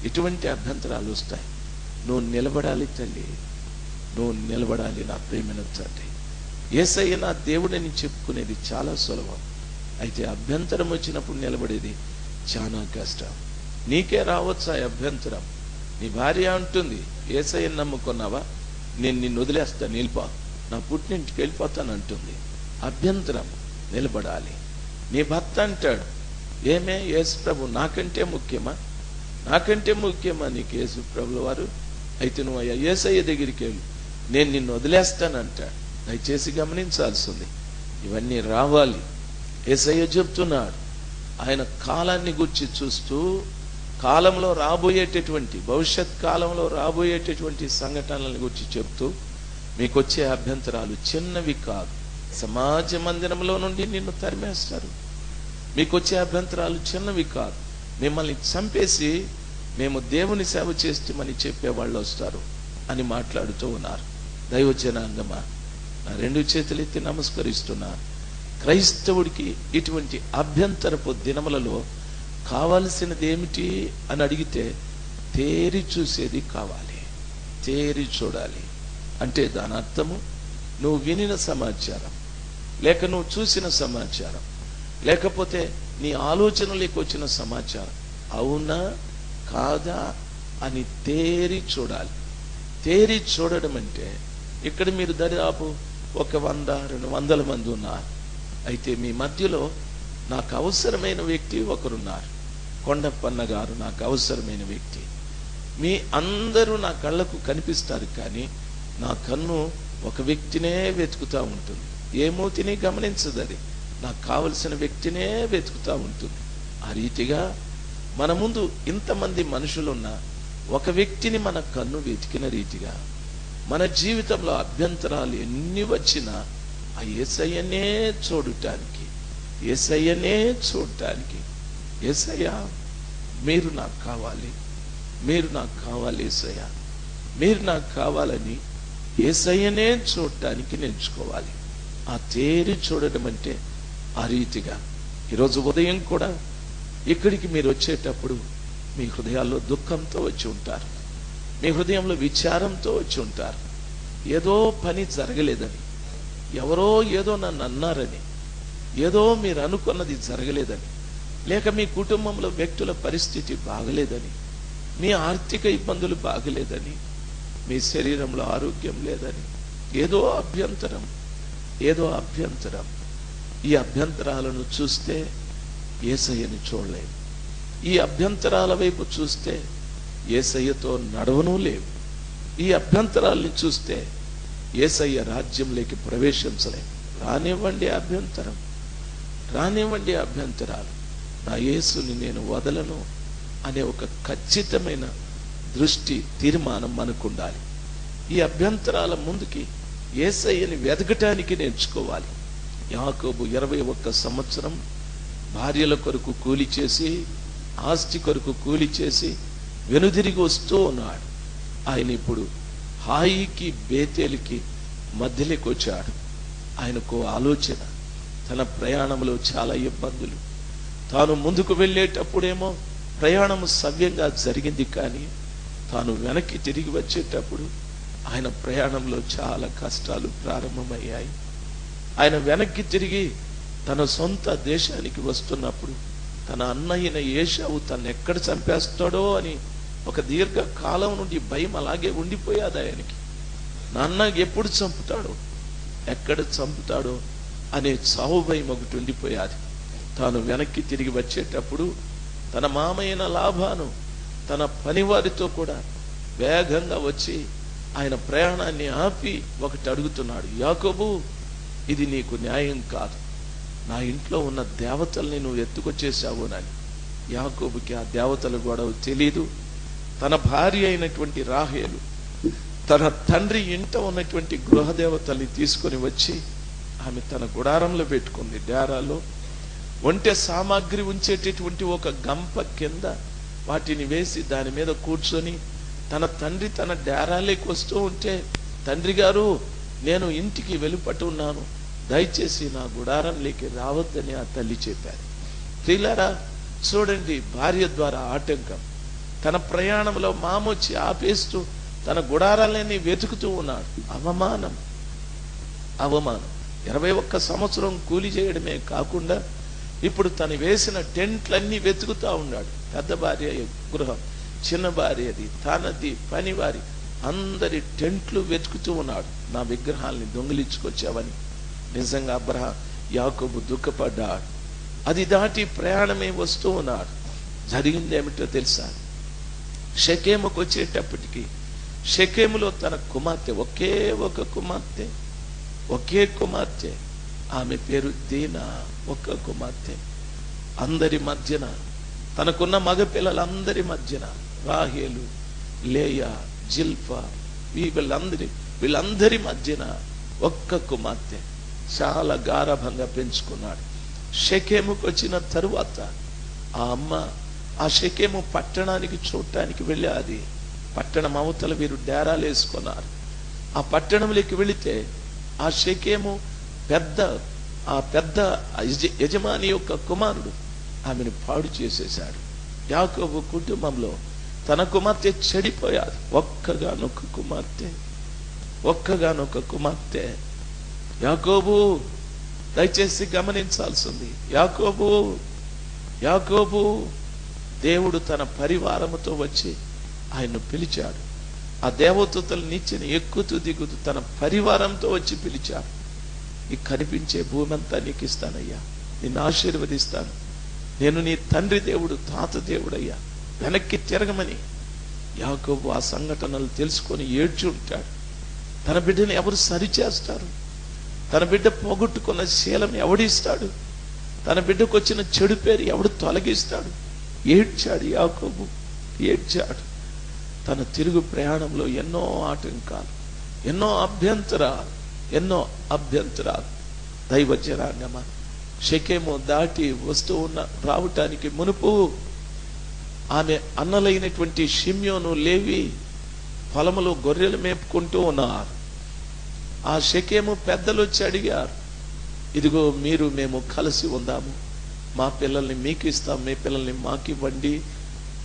ఇటువంటి అభ్యంతరాలు వస్తాయి. నువ్వు నిలబడాలి తల్లి, నువ్వు నిలబడాలి నా ప్రేమైన తండ్రి. యేసయ్య నా దేవుడని చెప్పుకునేది చాలా సులభం. అయితే అభ్యంతరం వచ్చినప్పుడు నిలబడేది చాలా కష్టం. నీకే రావచ్చు ఆ అభ్యంతరం. నీ భార్య అంటుంది, యేసయ్యని నమ్ముకున్నావా, నేను నిన్ను వదిలేస్తాను, నిలిపా, నా పుట్టినింటికి వెళ్ళిపోతాను అంటుంది. అభ్యంతరం, నిలబడాలి. నీ భర్త అంటాడు, ఏమే యేసు ప్రభు నాకంటే ముఖ్యమా నీకు యేసు ప్రభుల వారు? అయితే నువ్వు అయ్యా యేసయ్య దగ్గరికి వెళ్ళు, నేను నిన్ను వదిలేస్తానంటాడు. దయచేసి గమనించాల్సింది, ఇవన్నీ రావాలి. యేసయ్య చెప్తున్నాడు. ఆయన కాలాన్ని గురించి చూస్తూ కాలంలో రాబోయేటటువంటి భవిష్యత్ కాలంలో రాబోయేటటువంటి సంఘటనలను గురించి చెప్తూ మీకు వచ్చే అభ్యంతరాలు చిన్నవి కాదు. సమాజ మందిరంలో నుండి నిన్ను తరిమేస్తారు. మీకు వచ్చే అభ్యంతరాలు చిన్నవి కాదు. మిమ్మల్ని చంపేసి మేము దేవుని సేవ చేస్తామని చెప్పే వాళ్ళు వస్తారు అని మాట్లాడుతూ ఉన్నారు. దైవజనాంగమా, నా రెండు చేతులు ఎత్తి నమస్కరిస్తున్నా. క్రైస్తవుడికి ఇటువంటి అభ్యంతరపు దినములలో కావాల్సినది ఏమిటి అని అడిగితే తేరి చూసేది కావాలి. తేరి చూడాలి అంటే దాని అర్థము నువ్వు వినిన సమాచారం, లేక నువ్వు చూసిన సమాచారం, లేకపోతే నీ ఆలోచనలోకి వచ్చిన సమాచారం అవునా కాదా అని తేరి చూడాలి. తేరి చూడడం అంటే ఇక్కడ మీరు దరిదాపు 100-200 మంది ఉన్నారు. అయితే మీ మధ్యలో నాకు అవసరమైన వ్యక్తి ఒకరున్నారు. కొండప్పన్న గారు నాకు అవసరమైన వ్యక్తి. మీ అందరూ నా కళ్ళకు కనిపిస్తారు, కానీ నా కన్ను ఒక వ్యక్తినే వెతుకుతూ ఉంటుంది. ఏ మూతిని గమనించదు. అది నాకు కావలసిన వ్యక్తినే వెతుకుతూ ఉంటుంది. ఆ రీతిగా మన ముందు ఇంతమంది మనుషులున్న ఒక వ్యక్తిని మన కన్ను వెతికిన రీతిగా మన జీవితంలో అభ్యంతరాలు ఎన్ని వచ్చినా ఆ యేసయ్యనే చూడటానికి, యేసయ్య మీరు నాకు కావాలి, యేసయ్య మీరు నాకు కావాలని యేసయ్యనే చూడటానికి నేర్చుకోవాలి. ఆ తేరి చూడడం అంటే ఆ రీతిగా. ఈరోజు ఉదయం కూడా ఇక్కడికి మీరు వచ్చేటప్పుడు మీ హృదయాల్లో దుఃఖంతో వచ్చి ఉంటారు, మీ హృదయంలో విచారంతో వచ్చి ఉంటారు. ఏదో పని జరగలేదని, ఎవరో ఏదో నన్ను అన్నారని, ఏదో మీరు అనుకున్నది జరగలేదని, లేక మీ కుటుంబంలో వ్యక్తుల పరిస్థితి బాగలేదని, మీ ఆర్థిక ఇబ్బందులు బాగలేదని, మీ శరీరంలో ఆరోగ్యం లేదని, ఏదో అభ్యంతరం. ఈ అభ్యంతరాలను చూస్తే యేసయ్యని చూడలేము. ఈ అభ్యంతరాల వైపు చూస్తే యేసయ్యతో నడవను లేవు. ఈ అభ్యంతరాల్ని చూస్తే యేసయ్య రాజ్యంలోకి ప్రవేశించలేము. రానివ్వండి అభ్యంతరాలు. నా యేసుని నేను వదలను అనే ఒక ఖచ్చితమైన దృష్టి, తీర్మానం మనకు ఉండాలి. ఈ అభ్యంతరాల ముందుకి యేసయ్యని వెతకటానికి నేర్చుకోవాలి. యాకోబు 21 సంవత్సరం భార్యల కొరకు కూలి చేసి, ఆస్తి కొరకు కూలి చేసి వెనుదిరిగి వస్తూ ఉన్నాడు. ఆయన ఇప్పుడు హాయికి బేతేలికి మధ్యలోకి వచ్చాడు. ఆయనకు ఆలోచన, తన ప్రయాణంలో చాలా ఇబ్బందులు. తాను ముందుకు వెళ్ళేటప్పుడేమో ప్రయాణం సవ్యంగా జరిగింది, కానీ తాను వెనక్కి తిరిగి వచ్చేటప్పుడు ఆయన ప్రయాణంలో చాలా కష్టాలు ప్రారంభమయ్యాయి. ఆయన వెనక్కి తిరిగి తన సొంత దేశానికి వస్తున్నప్పుడు తన అన్నయ్యన ఏశావు తను ఎక్కడ చంపేస్తాడో అని ఒక దీర్ఘ కాలం నుండి భయం అలాగే ఉండిపోయాది ఆయనకి. నాన్న ఎప్పుడు చంపుతాడో, ఎక్కడ చంపుతాడో అనే చావు భయం ఒకటి ఉండిపోయాది. తాను వెనక్కి తిరిగి వచ్చేటప్పుడు తన మామయ్యన లాభాను తన పనివారితో కూడా వేగంగా వచ్చి ఆయన ప్రయాణాన్ని ఆపి ఒకటి అడుగుతున్నాడు, యాకోబు, ఇది నీకు న్యాయం కాదు. నా ఇంట్లో ఉన్న దేవతల్ని నువ్వు ఎత్తుకొచ్చేసావునని. యాకోబుకి ఆ దేవతల గొడవ తెలీదు. తన భార్య అయినటువంటి రాహేలు తన తండ్రి ఇంట ఉన్నటువంటి గృహదేవతల్ని తీసుకొని వచ్చి ఆమె తన గుడారంలో పెట్టుకుంది. డేరాలో ఒంటె సామాగ్రి ఉంచేటటువంటి ఒక గంప కింద వాటిని వేసి దాని మీద కూర్చొని తన తండ్రి తన డేరాలోకి వస్తూ ఉంటే, తండ్రి గారు, నేను ఇంటికి వెలుపట్టున్నాను, దయచేసి నా గుడారంలోకి రావద్దని ఆ తల్లి చెప్పారు. ప్రియులారా, చూడండి, భార్య ద్వారా ఆటంకం. తన ప్రయాణంలో మామొచ్చి ఆపేస్తూ తన గుడారాలని వెతుకుతూ ఉన్నాడు. అవమానం. 21 సంవత్సరం కూలి చేయడమే కాకుండా ఇప్పుడు తను వేసిన టెంట్లన్నీ వెతుకుతా ఉన్నాడు. పెద్ద భార్య గృహం, చిన్న భార్యది, తనది, పనివారి అందరి టెంట్లు వెతుకుతూ ఉన్నాడు. నా విగ్రహాల్ని దొంగిలించుకొచ్చావని. నిజంగా యాకోబు దుఃఖపడ్డాడు. అది దాటి ప్రయాణమే వస్తూ ఉన్నాడు. జరిగిందేమిటో తెలుసా? షెకెముకు వచ్చేటప్పటికి షెకెములో తన కుమార్తె, ఒకే కుమార్తె, ఆమె పేరు దీనా, ఒక్క కుమార్తె. అందరి మధ్యన, తనకున్న మగ పిల్లలందరి మధ్యన రాహేలు, లేయా, జిల్ఫా, వీళ్ళందరి మధ్యన ఒక్క కుమార్తె. చాలా గారాభంగా పెంచుకున్నాడు. షెకెముకు వచ్చిన తరువాత ఆ అమ్మ ఆ షెకెము పట్టణానికి చూడటానికి వెళ్ళి, అది పట్టణం అవతల వీరు డేరాలు వేసుకున్నారు. ఆ పట్టణంలోకి వెళితే ఆ షెకెము పెద్ద యజమాని యొక్క కుమారుడు ఆమెను పాడు చేసేశాడు. యాకోబు కుటుంబంలో తన కుమార్తె చెడిపోయాది. ఒక్కగానొక్క కుమార్తె. యాకోబు, దయచేసి గమనించాల్సింది, యాకోబు దేవుడు తన పరివారముతో వచ్చి ఆయన్ను పిలిచాడు. ఆ దేవదూతలు నిచ్చెన ఎక్కుతూ దిగుతూ తన పరివారంతో వచ్చి పిలిచాడు. ఈ కనిపించే భూమి అంతా నీకు ఇస్తానయ్యా, నిన్ను ఆశీర్వదిస్తాను, నేను నీ తండ్రి దేవుడు, తాత దేవుడయ్యా, వెనక్కి తిరగమని. యాకోబు ఆ సంఘటనలు తెలుసుకొని ఏడ్చి ఉంటాడు. తన బిడ్డను ఎవరు సరిచేస్తారు? తన బిడ్డ పోగొట్టుకున్న శీలం ఎవడిస్తాడు? తన బిడ్డకు వచ్చిన చెడు పేరు ఎవడు తొలగిస్తాడు? ఏడ్చాడు యాకోబు, ఏడ్చాడు. తన తిరుగు ప్రయాణంలో ఎన్నో ఆటంకాలు, ఎన్నో అభ్యంతరాలు. దైవ జనాంగమా, షెకెము దాటి రావటానికి మునుపు ఆమె అన్నలైనటువంటి షిమ్యోను, లేవి పొలములో గొర్రెలు మేపుకుంటూ ఉన్నారు. ఆ షెకెము పెద్దలు వచ్చి అడిగారు, ఇదిగో మేము కలిసి ఉందాము, మా పిల్లల్ని మీకు ఇస్తాం, మీ పిల్లల్ని మాకు ఇవ్వండి,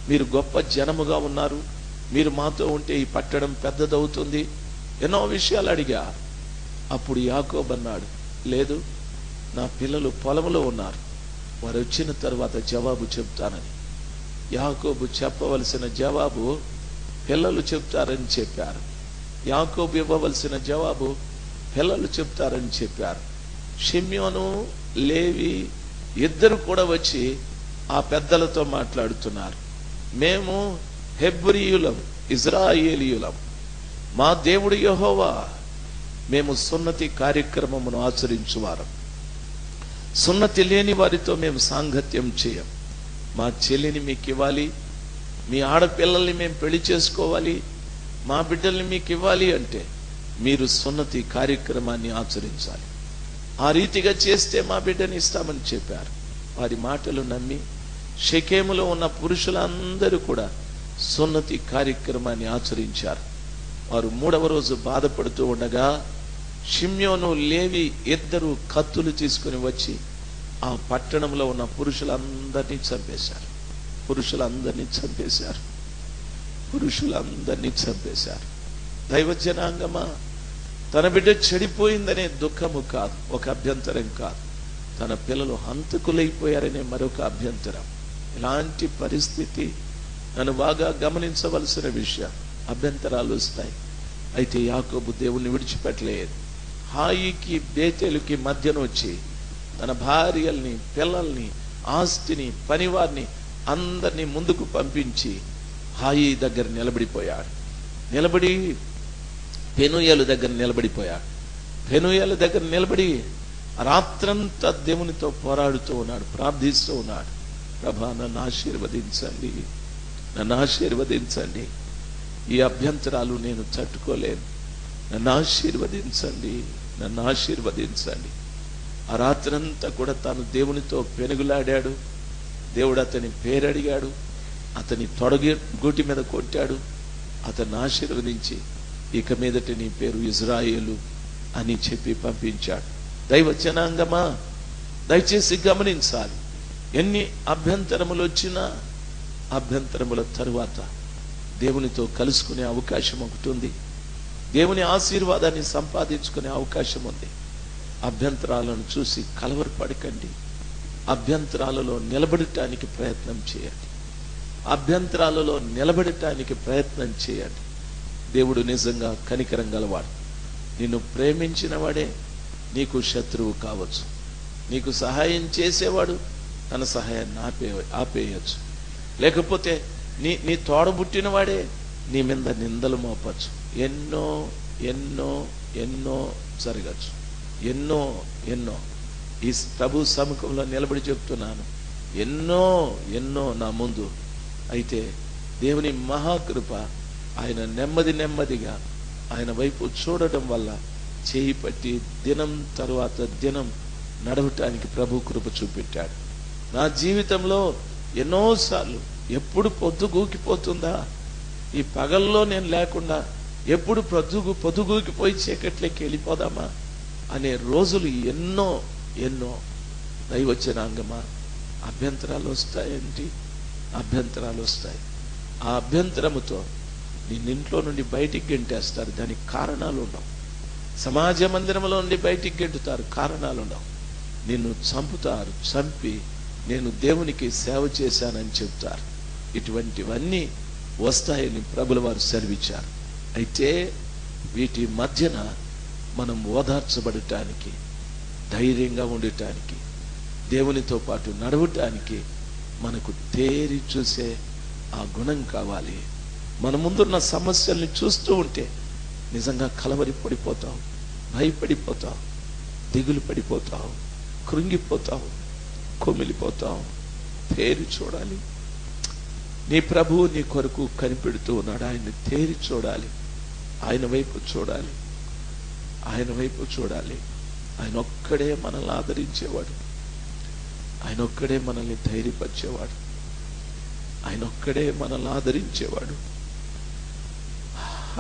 మీరు గొప్ప జనముగా ఉన్నారు, మీరు మాతో ఉంటే ఈ పట్టణం పెద్దదవుతుంది, ఎన్నో విషయాలు అడిగారు. అప్పుడు యాకోబు అన్నాడు, లేదు, నా పిల్లలు పొలంలో ఉన్నారు, వారు వచ్చిన తర్వాత జవాబు చెప్తానని. యాకోబు చెప్పవలసిన జవాబు పిల్లలు చెప్తారని చెప్పారు. యాకోబు ఇవ్వవలసిన జవాబు పిల్లలు చెప్తారని చెప్పారు. షిమ్యోను, లేవి ఇద్దరు కూడా వచ్చి ఆ పెద్దలతో మాట్లాడుతున్నారు. మేము హెబ్రీయులం, ఇజ్రాయేలీయులం, మా దేవుడు యెహోవా, మేము సున్నతి కార్యక్రమమును ఆచరించువారం, సున్నతి లేని వారితో మేము సాంగత్యం చేయం, మా చెల్లిని మీకు ఇవ్వాలి, మీ ఆడపిల్లల్ని మేము పెళ్లి చేసుకోవాలి, మా బిడ్డల్ని మీకు ఇవ్వాలి అంటే మీరు సున్నతి కార్యక్రమాన్ని ఆచరించాలి, ఆ రీతిగా చేస్తే మా బిడ్డని ఇస్తామని చెప్పారు. వారి మాటలు నమ్మి షెకెములో ఉన్న పురుషులందరూ కూడా సున్నతి కార్యక్రమాన్ని ఆచరించారు. వారు 3వ రోజు బాధపడుతూ ఉండగా షిమ్యోను, లేవి ఇద్దరు కత్తులు తీసుకుని వచ్చి ఆ పట్టణంలో ఉన్న పురుషులందరినీ చంపేశారు. దైవజనాంగమా, తన బిడ్డ చెడిపోయిందనే దుఃఖము కాదు, ఒక అభ్యంతరం కాదు, తన పిల్లలు హంతకులైపోయారనే మరొక అభ్యంతరం. ఇలాంటి పరిస్థితి నన్ను బాగా గమనించవలసిన విషయం. అభ్యంతరాలు వస్తాయి. అయితే యాకోబు దేవుణ్ణి విడిచిపెట్టలేదు. హాయికి బేతేలుకి మధ్యన వచ్చి తన భార్యల్ని, పిల్లల్ని, ఆస్తిని, పనివారిని అందరినీ ముందుకు పంపించి హాయి దగ్గర నిలబడిపోయాడు. నిలబడి పెనుయేలు దగ్గర నిలబడిపోయాడు. పెనుయేలు దగ్గర నిలబడి రాత్రంతా దేవునితో పోరాడుతూ ఉన్నాడు, ప్రార్థిస్తూ ఉన్నాడు. ప్రభా, నన్ను ఆశీర్వదించండి, నన్ను ఆశీర్వదించండి, ఈ అభ్యంతరాలు నేను తట్టుకోలేను, నన్ను ఆశీర్వదించండి, నన్ను ఆశీర్వదించండి. ఆ రాత్రంతా కూడా తాను దేవునితో పెనుగులాడాడు. దేవుడు అతని పేరడిగాడు, అతని గూటి మీద కొట్టాడు. అతన్ని ఆశీర్వదించి ఇక మీదట నీ పేరు ఇజ్రాయేలు అని చెప్పి పంపించాడు. దైవ జనాంగమా, దయచేసి గమనించాలి. ఎన్ని అభ్యంతరములు వచ్చినా అభ్యంతరముల తరువాత దేవునితో కలుసుకునే అవకాశం ఒకటి ఉంది. దేవుని ఆశీర్వాదాన్ని సంపాదించుకునే అవకాశం ఉంది. అభ్యంతరాలను చూసి కలవరపడకండి. అభ్యంతరాలలో నిలబడటానికి ప్రయత్నం చేయండి. అభ్యంతరాలలో నిలబడటానికి ప్రయత్నం చేయండి. దేవుడు నిజంగా కనికరం గలవాడు. నిన్ను ప్రేమించిన వాడే నీకు శత్రువు కావచ్చు. నీకు సహాయం చేసేవాడు తన సహాయాన్ని ఆపేయచ్చు. లేకపోతే నీ తోడబుట్టిన వాడే నీ మీద నిందలు మోపచ్చు. ఎన్నో ఎన్నో ఎన్నో జరగచ్చు. ఎన్నో ఎన్నో ఈ ప్రభు సముఖంలో నిలబడి చెప్తున్నాను, ఎన్నో ఎన్నో నా ముందు. అయితే దేవుని మహాకృప, ఆయన నెమ్మదిగా ఆయన వైపు చూడటం వల్ల చేయి పట్టి దినం తరువాత దినం నడవటానికి ప్రభు కృప చూపెట్టాడు. నా జీవితంలో ఎన్నోసార్లు ఎప్పుడు పొద్దుగూకిపోతుందా, ఈ పగల్లో నేను లేకుండా ఎప్పుడు పొద్దుగూకిపోయి చీకట్లోకి వెళ్ళిపోదామా అనే రోజులు ఎన్నో ఎన్నో. దైవజనాంగమా, అభ్యంతరాలు వస్తాయండి, అభ్యంతరాలు వస్తాయి. ఆ అభ్యంతరముతో నిన్నింట్లో నుండి బయటికి గెంటేస్తారు. దానికి కారణాలు ఉండవు. సమాజ మందిరంలో నుండి బయటికి గెంటుతారు, కారణాలు ఉండవు. నిన్ను చంపుతారు, చంపి నేను దేవునికి సేవ చేశానని చెప్తారు. ఇటువంటివన్నీ వస్తాయని ప్రభుల వారు సెలవిచ్చారు. అయితే వీటి మధ్యన మనం ఓదార్చబడటానికి, ధైర్యంగా ఉండటానికి, దేవునితో పాటు నడవటానికి మనకు తేరి చూసే ఆ గుణం కావాలి. మన ముందున్న సమస్యల్ని చూస్తూ ఉంటే నిజంగా కలవరి పడిపోతావు, భయపడిపోతావు, దిగులు పడిపోతావు, కృంగిపోతావు, కొమిలిపోతావు. తేరి చూడాలి. నీ ప్రభువు నీ కొరకు కనిపెడుతూ ఉన్నాడు. ఆయన్ని తేరి చూడాలి, ఆయన వైపు చూడాలి, ఆయన వైపు చూడాలి. ఆయన ఒక్కడే మనల్ని ఆదరించేవాడు, ఆయన ఒక్కడే మనల్ని ధైర్యపరిచేవాడు, ఆయన ఒక్కడే మనల్ని ఆదరించేవాడు,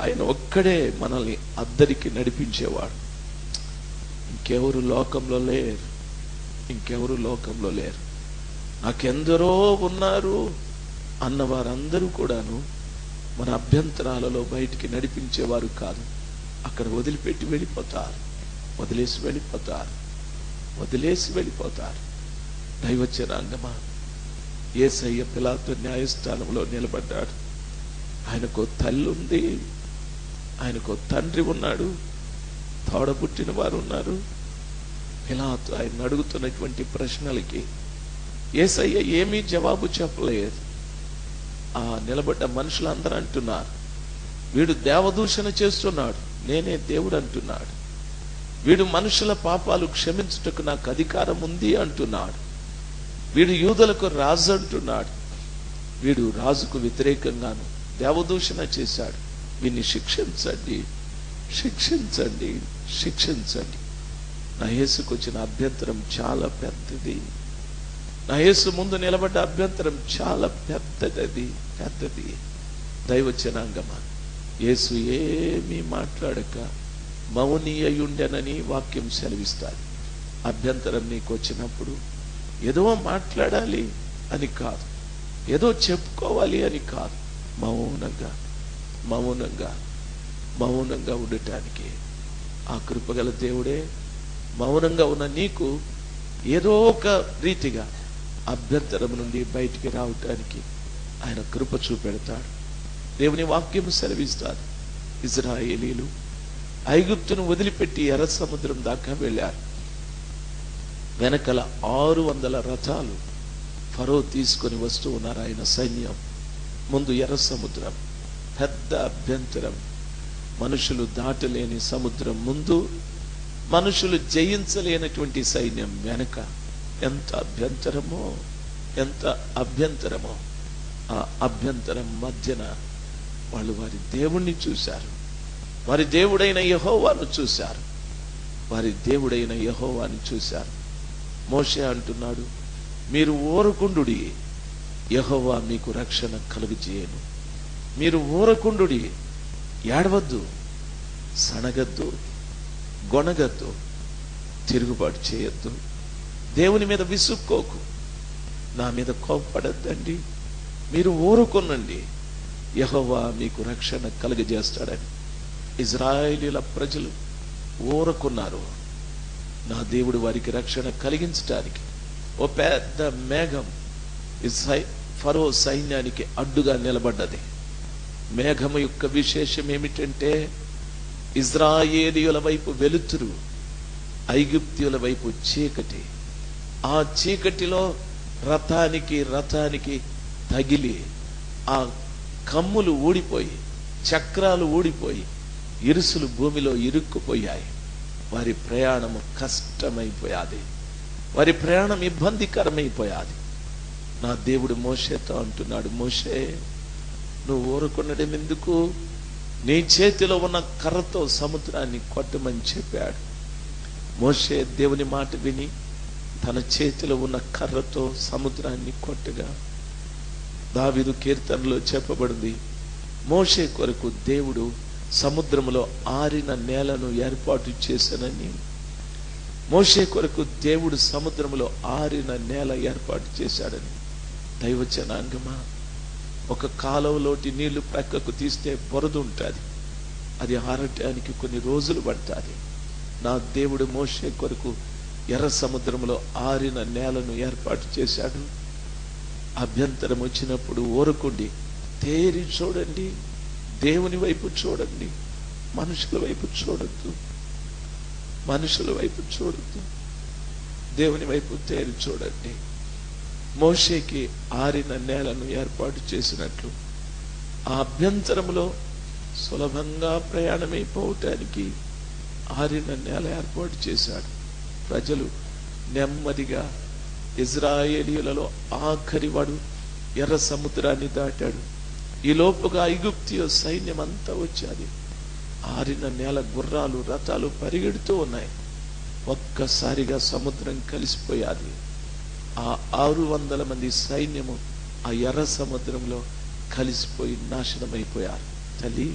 ఆయన ఒక్కడే మనల్ని అద్దరికి నడిపించేవాడు. ఇంకెవరు లోకంలో లేరు, ఇంకెవరు లోకంలో లేరు. నాకెందరో ఉన్నారు అన్నవారందరూ కూడాను మన అభ్యంతరాలలో బయటికి నడిపించేవారు కాదు. అక్కడ వదిలిపెట్టి వెళ్ళిపోతారు, వదిలేసి వెళ్ళిపోతారు, వదిలేసి వెళ్ళిపోతారు. దైవజనాంగమా, యేసయ్య పిలాతు న్యాయస్థానంలో నిలబడ్డాడు. ఆయనకు తల్లి ఉంది, ఆయనకు తండ్రి ఉన్నాడు, తోడబుట్టిన వారు ఉన్నారు. పిలాతు ఆయన అడుగుతున్నటువంటి ప్రశ్నలకి యేసయ్య ఏమీ జవాబు చెప్పలేదు. ఆ నిలబడ్డ మనుషులందరూ అంటున్నారు, వీడు దేవదూషణ చేస్తున్నాడు, నేనే దేవుడు అంటున్నాడు. వీడు మనుషుల పాపాలు క్షమించుటకు నాకు అధికారం ఉంది అంటున్నాడు. వీడు యూదులకు రాజు అంటున్నాడు. వీడు రాజుకు వ్యతిరేకంగాను దేవదూషణ చేశాడు. వీడిని శిక్షించండి, శిక్షించండి, శిక్షించండి. నా యేసుకు వచ్చిన అభ్యంతరం చాలా పెద్దది. నా యేసు ముందు నిలబడ్డ అభ్యంతరం చాలా పెద్దది, పెద్దది. దైవజనాంగమా, యేసు ఏమీ మాట్లాడక మౌని అయ్యుండెనని వాక్యం సెలవిస్తారు. అభ్యంతరం నీకు వచ్చినప్పుడు ఏదో మాట్లాడాలి అని కాదు, ఏదో చెప్పుకోవాలి అని కాదు. మౌనంగా మౌనంగా మౌనంగా ఉండటానికి ఆ కృపగల దేవుడే మౌనంగా ఉన్న నీకు ఏదో ఒక రీతిగా అభ్యంతరం నుండి బయటికి రావటానికి ఆయన కృప చూపెడతాడు. దేవుని వాక్యం సెలవిస్తాడు, ఇజ్రాయేలీలు ఐగుప్తును వదిలిపెట్టి ఎర్ర సముద్రం దాకా వెళ్ళారు. వెనకల 600 రథాలు ఫరో తీసుకొని వస్తూ ఉన్నారు ఆయన సైన్యం. ముందు ఎర్ర సముద్రం, పెద్ద అభ్యంతరం, మనుషులు దాటలేని సముద్రం ముందు, మనుషులు జయించలేనటువంటి సైన్యం వెనక. ఎంత అభ్యంతరమో, ఎంత అభ్యంతరమో. ఆ అభ్యంతరం మధ్యన వాళ్ళు వారి దేవుణ్ణి చూశారు, వారి దేవుడైన యెహోవాను చూశారు, వారి దేవుడైన యెహోవాను చూశారు. మోషే అంటున్నాడు, మీరు ఊరకుండుడి, యెహోవా మీకు రక్షణ కలుగజేయను. మీరు ఊరకుండుడి, ఏడవద్దు, సనగద్దు, గొనగద్దు, తిరుగుబాటు చేయొద్దు, దేవుని మీద విసుక్కోకు, నా మీద కోపపడద్దండి, మీరు ఊరుకొనండి, యెహోవా మీకు రక్షణ కలుగజేస్తాడని. ఇజ్రాయేలీల ప్రజలు ఊరుకున్నారు. నా దేవుడు వారికి రక్షణ కలిగించడానికి ఓ పెద్ద మేఘం ఫరో సైన్యానికి అడ్డుగా నిలబడ్డది. మేఘము యొక్క విశేషం ఏమిటంటే, ఇజ్రాయేలీయుల వైపు వెలుతురు, ఐగుప్తీయుల వైపు చీకటి. ఆ చీకటిలో రథానికి తగిలి ఆ కమ్ములు ఊడిపోయి, చక్రాలు ఊడిపోయి, ఇరుసులు భూమిలో ఇరుక్కుపోయాయి. వారి ప్రయాణము కష్టమైపోయాది, వారి ప్రయాణం ఇబ్బందికరమైపోయాది. నా దేవుడు మోషేతో అంటున్నాడు, మోషే నువ్వు ఊరుకునడం ఎందుకు? నీ చేతిలో ఉన్న కర్రతో సముద్రాన్ని కొట్టమని చెప్పాడు. మోషే దేవుని మాట విని తన చేతిలో ఉన్న కర్రతో సముద్రాన్ని కొట్టగా, దావీదు కీర్తనలో చెప్పబడింది, మోషే కొరకు దేవుడు సముద్రములో ఆరిన నేలను ఏర్పాటు చేశానని. మోషే కొరకు దేవుడు సముద్రములో ఆరిన నేల ఏర్పాటు చేశాడని. దైవజనాంగమా, ఒక కాలువలోటి నీళ్లు ప్రక్కకు తీస్తే బురద ఉంటుంది, అది ఆరటానికి కొన్ని రోజులు పడుతుంది. నా దేవుడు మోషే కొరకు ఎర్ర సముద్రంలో ఆరిన నేలను ఏర్పాటు చేశాడు. అభ్యంతరం వచ్చినప్పుడు ఊరకుండి తేరి చూడండి, దేవుని వైపు చూడండి, మనుషుల వైపు చూడొద్దు, మనుషుల వైపు చూడొద్దు, దేవుని వైపు తేరి చూడండి. మోషేకి ఆరిన నేలను ఏర్పాటు చేసినట్లు ఆ అభ్యంతరంలో సులభంగా ప్రయాణమైపోవటానికి ఆరిన నేల ఏర్పాటు చేశాడు. ప్రజలు నెమ్మదిగా, ఇజ్రాయేలీయులలో ఆఖరివాడు ఎర్ర సముద్రాన్ని దాటాడు. ఈ లోపుగా ఐగుప్తీయ సైన్యం అంతా వచ్చేది. ఆరిన నేల, గుర్రాలు, రథాలు పరిగెడుతూ ఉన్నాయి. ఒక్కసారిగా సముద్రం కలిసిపోయాది. ఆ 600 మంది సైన్యము ఆ ఎర్ర సముద్రంలో కలిసిపోయి నాశనమైపోయారు. తల్లి,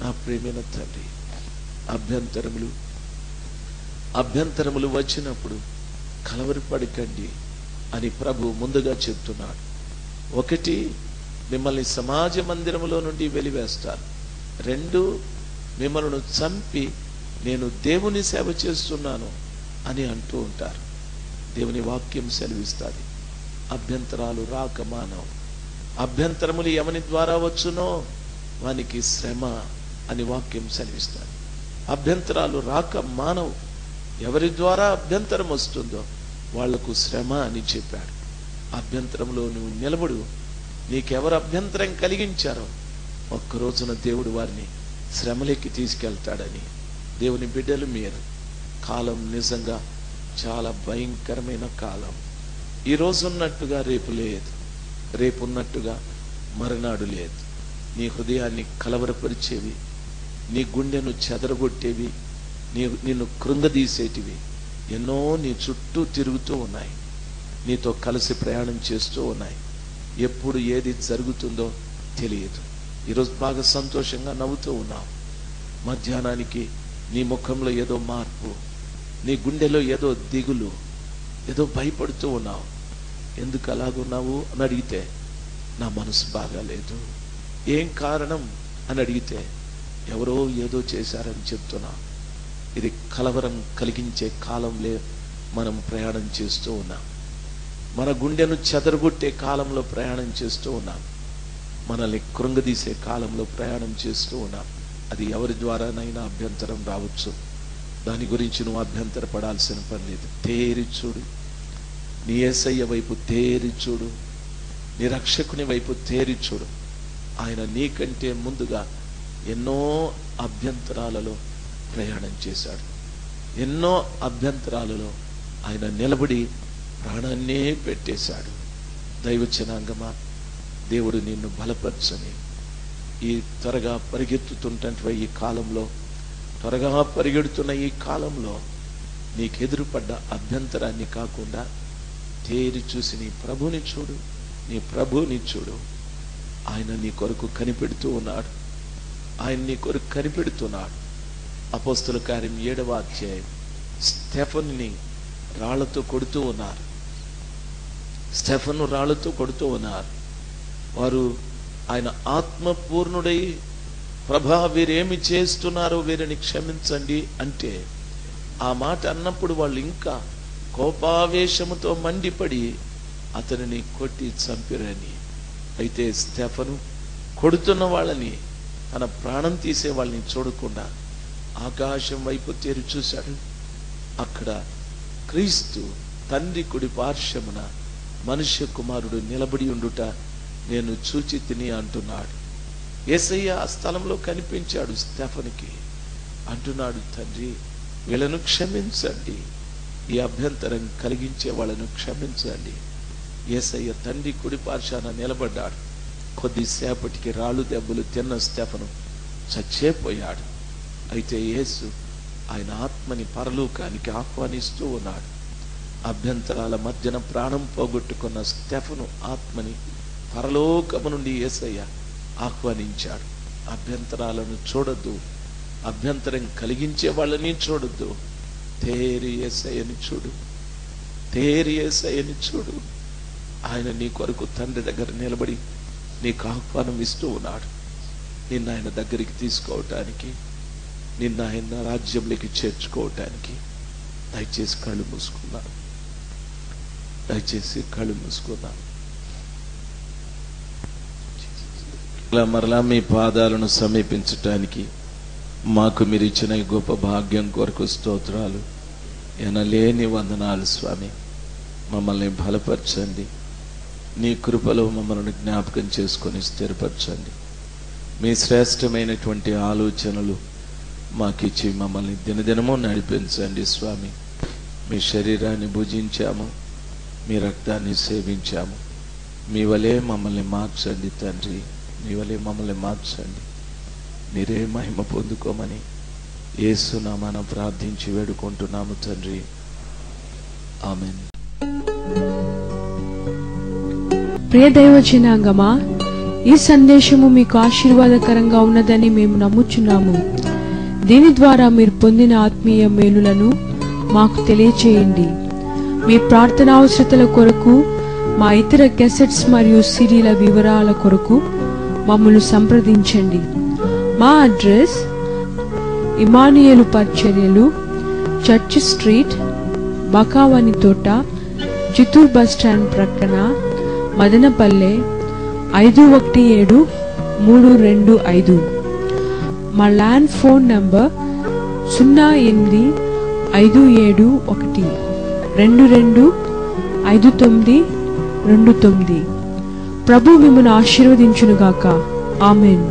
నా ప్రేమైన తల్లి, అభ్యంతరములు వచ్చినప్పుడు కలవరపడకండి అని ప్రభు ముందుగా చెప్తున్నాడు. 1, మిమ్మల్ని సమాజ మందిరములో నుండి వెలివేస్తారు. 2, మిమ్మల్ని చంపి నేను దేవుని సేవ చేస్తున్నాను అని అంటూ ఉంటారు. దేవుని వాక్యం సెలవిస్తుంది, అభ్యంతరాలు రాక మానవు. అభ్యంతరములు ఎవని ద్వారా వచ్చునో వానికి శ్రమ అని వాక్యం సెలవిస్తుంది. అభ్యంతరాలు రాక మానవు. ఎవరి ద్వారా అభ్యంతరం వస్తుందో వాళ్లకు శ్రమ అని చెప్పాడు. అభ్యంతరంలో నువ్వు నిలబడు. నీకెవరు అభ్యంతరం కలిగించారో ఒక్క రోజున దేవుడు వారిని శ్రమలెక్కి తీసుకెళ్తాడని. దేవుని బిడ్డలు మీరు, కాలం నిజంగా చాలా భయంకరమైన కాలం. ఈ రోజు ఉన్నట్టుగా రేపు లేదు, రేపు ఉన్నట్టుగా మరునాడు లేదు. నీ హృదయాన్ని కలవరపరిచేవి, నీ గుండెను చెదరగొట్టేవి, నిన్ను కృంగదీసేటివి ఎన్నో నీ చుట్టూ తిరుగుతూ ఉన్నాయి, నీతో కలిసి ప్రయాణం చేస్తూ ఉన్నాయి. ఎప్పుడు ఏది జరుగుతుందో తెలియదు. ఈరోజు బాగా సంతోషంగా నవ్వుతూ ఉన్నావు, మధ్యాహ్నానికి నీ ముఖంలో ఏదో మార్పు, నీ గుండెలో ఏదో దిగులు, ఏదో భయపడుతూ ఉన్నావు. ఎందుకు అలాగున్నావు అని అడిగితే నా మనసు బాగాలేదు. ఏం కారణం అని అడిగితే ఎవరో ఏదో చేశారని చెప్తున్నా. ఇది కలవరం కలిగించే మనం ప్రయాణం చేస్తూ ఉన్నాం. మన గుండెను చెదరగొట్టే కాలంలో ప్రయాణం చేస్తూ ఉన్నాం. మనల్ని కృంగదీసే కాలంలో ప్రయాణం చేస్తూ ఉన్నాం. అది ఎవరి ద్వారానైనా అభ్యంతరం రావచ్చు. దాని గురించి నువ్వు అభ్యంతరపడాల్సిన పని లేదు. తేరి చూడు, నీ యేసయ్య వైపు తేరి చూడు, నీ రక్షకుని వైపు తేరి చూడు. ఆయన నీకంటే ముందుగా ఎన్నో అభ్యంతరాలలో ప్రయాణం చేశాడు. ఎన్నో అభ్యంతరాలలో ఆయన నిలబడి ప్రాణాన్నే పెట్టేశాడు. దైవజనాంగమా, దేవుడు నిన్ను బలపరచని ఈ త్వరగా పరిగెత్తుతుంటే ఈ కాలంలో, త్వరగా పరిగెడుతున్న ఈ కాలంలో నీకు ఎదురుపడ్డ అభ్యంతరాన్ని కాకుండా తేరి చూసి నీ ప్రభుని చూడు, నీ ప్రభుని చూడు. ఆయన నీ కొరకు కనిపెడుతూ ఉన్నాడు. ఆయన నీ కొరకు కనిపెడుతున్నాడు. అపోస్తల కార్యం 7వ అధ్యాయం స్టెఫనుని రాళ్లతో కొడుతూ ఉన్నారు. స్టెఫను రాళ్లతో కొడుతూ ఉన్నారు. వారు ఆయన ఆత్మపూర్ణుడై, ప్రభా వీరేమి చేస్తున్నారో వీరిని క్షమించండి అంటే, ఆ మాట అన్నప్పుడు వాళ్ళు ఇంకా కోపావేశముతో మండిపడి అతనిని కొట్టి చంపిరని. అయితే స్టెఫను కొడుతున్న వాళ్ళని, తన ప్రాణం తీసే వాళ్ళని చూడకుండా ఆకాశం వైపు తేరి చూశాడు. అక్కడ క్రీస్తు తండ్రి కుడి పార్శ్వమున మనుష్య కుమారుడు నిలబడి ఉండుట నేను చూచి తిని అంటున్నాడు. యేసయ్య ఆ స్థలంలో కనిపించాడు స్టెఫనుకి. అంటున్నాడు, తండ్రి వీళ్ళను క్షమించండి, ఈ అభ్యంతరం కలిగించే వాళ్ళను క్షమించండి. యేసయ్య తండ్రి కుడి పార్శ్వాన నిలబడ్డాడు. కొద్దిసేపటికి రాళ్ళు దెబ్బలు తిన్న స్టెఫను చచ్చేపోయాడు. అయితే యేసు ఆయన ఆత్మని పరలోకానికి ఆహ్వానిస్తూ ఉన్నాడు. అభ్యంతరాల మధ్యన ప్రాణం పోగొట్టుకున్న స్టెఫను ఆత్మని పరలోకము నుండి యేసయ్య ఆహ్వానించాడు. అభ్యంతరాలను చూడొద్దు, అభ్యంతరం కలిగించే వాళ్ళని చూడొద్దు. తేరి యేసయ్యని చూడు, తేరి యేసయ్యని చూడు. ఆయన నీ కొరకు తండ్రి దగ్గర నిలబడి నీకు ఆహ్వానం ఇస్తూ ఉన్నాడు. నిన్ను ఆయన దగ్గరికి తీసుకోవటానికి, నిన్ను ఆయన రాజ్యంలోకి చేర్చుకోవటానికి. దయచేసి కళ్ళు మూసుకున్నాను, దయచేసి కళ్ళు మూసుకున్నాను. మరలా మీ పాదాలను సమీపించటానికి మాకు మీరు ఇచ్చిన ఈ గొప్ప భాగ్యం కొరకు స్తోత్రాలు, ఎనలేని వందనాలు స్వామి. మమ్మల్ని బలపరచండి, నీ కృపలో మమ్మల్ని జ్ఞాపకం చేసుకొని స్థిరపరచండి. మీ శ్రేష్టమైనటువంటి ఆలోచనలు మాకిచ్చి మమ్మల్ని దినదినము నడిపించండి స్వామి. మీ శరీరాన్ని భుజించాము, మీ రక్తాన్ని సేవించాము. మీ వలే మమ్మల్ని మార్చండి తండ్రి, మీ వలే మమ్మల్ని మార్చండి. మీరే మహిమ పొందుకోమని యేసు నామమున ప్రార్థించి వేడుకుంటున్నాము తండ్రి, ఆమేన్. ప్రియ దైవజనాంగమా, ఈ సందేశము మీకు ఆశీర్వాదకరంగా ఉన్నదని మేము నమ్ముచున్నాము. దీని ద్వారా మీరు పొందిన ఆత్మీయ మేలులను మాకు తెలియచేయండి. మీ ప్రార్థన అవసరతల కొరకు, మా ఇతర క్యాసెట్స్ మరియు సిడీల వివరాల కొరకు మమ్మల్ని సంప్రదించండి. మా అడ్రస్ ఇమానియేలు పరిచర్యలు, చర్చ్ స్ట్రీట్, బకావాని తోట, చిత్తూరు బస్ స్టాండ్ ప్రక్కన, మదనపల్లె 517325. మా ల్యాండ్ ఫోన్ నంబర్ 085712252929. ప్రభు మిమ్మల్ని ఆశీర్వదించునుగాక. ఆమేన్.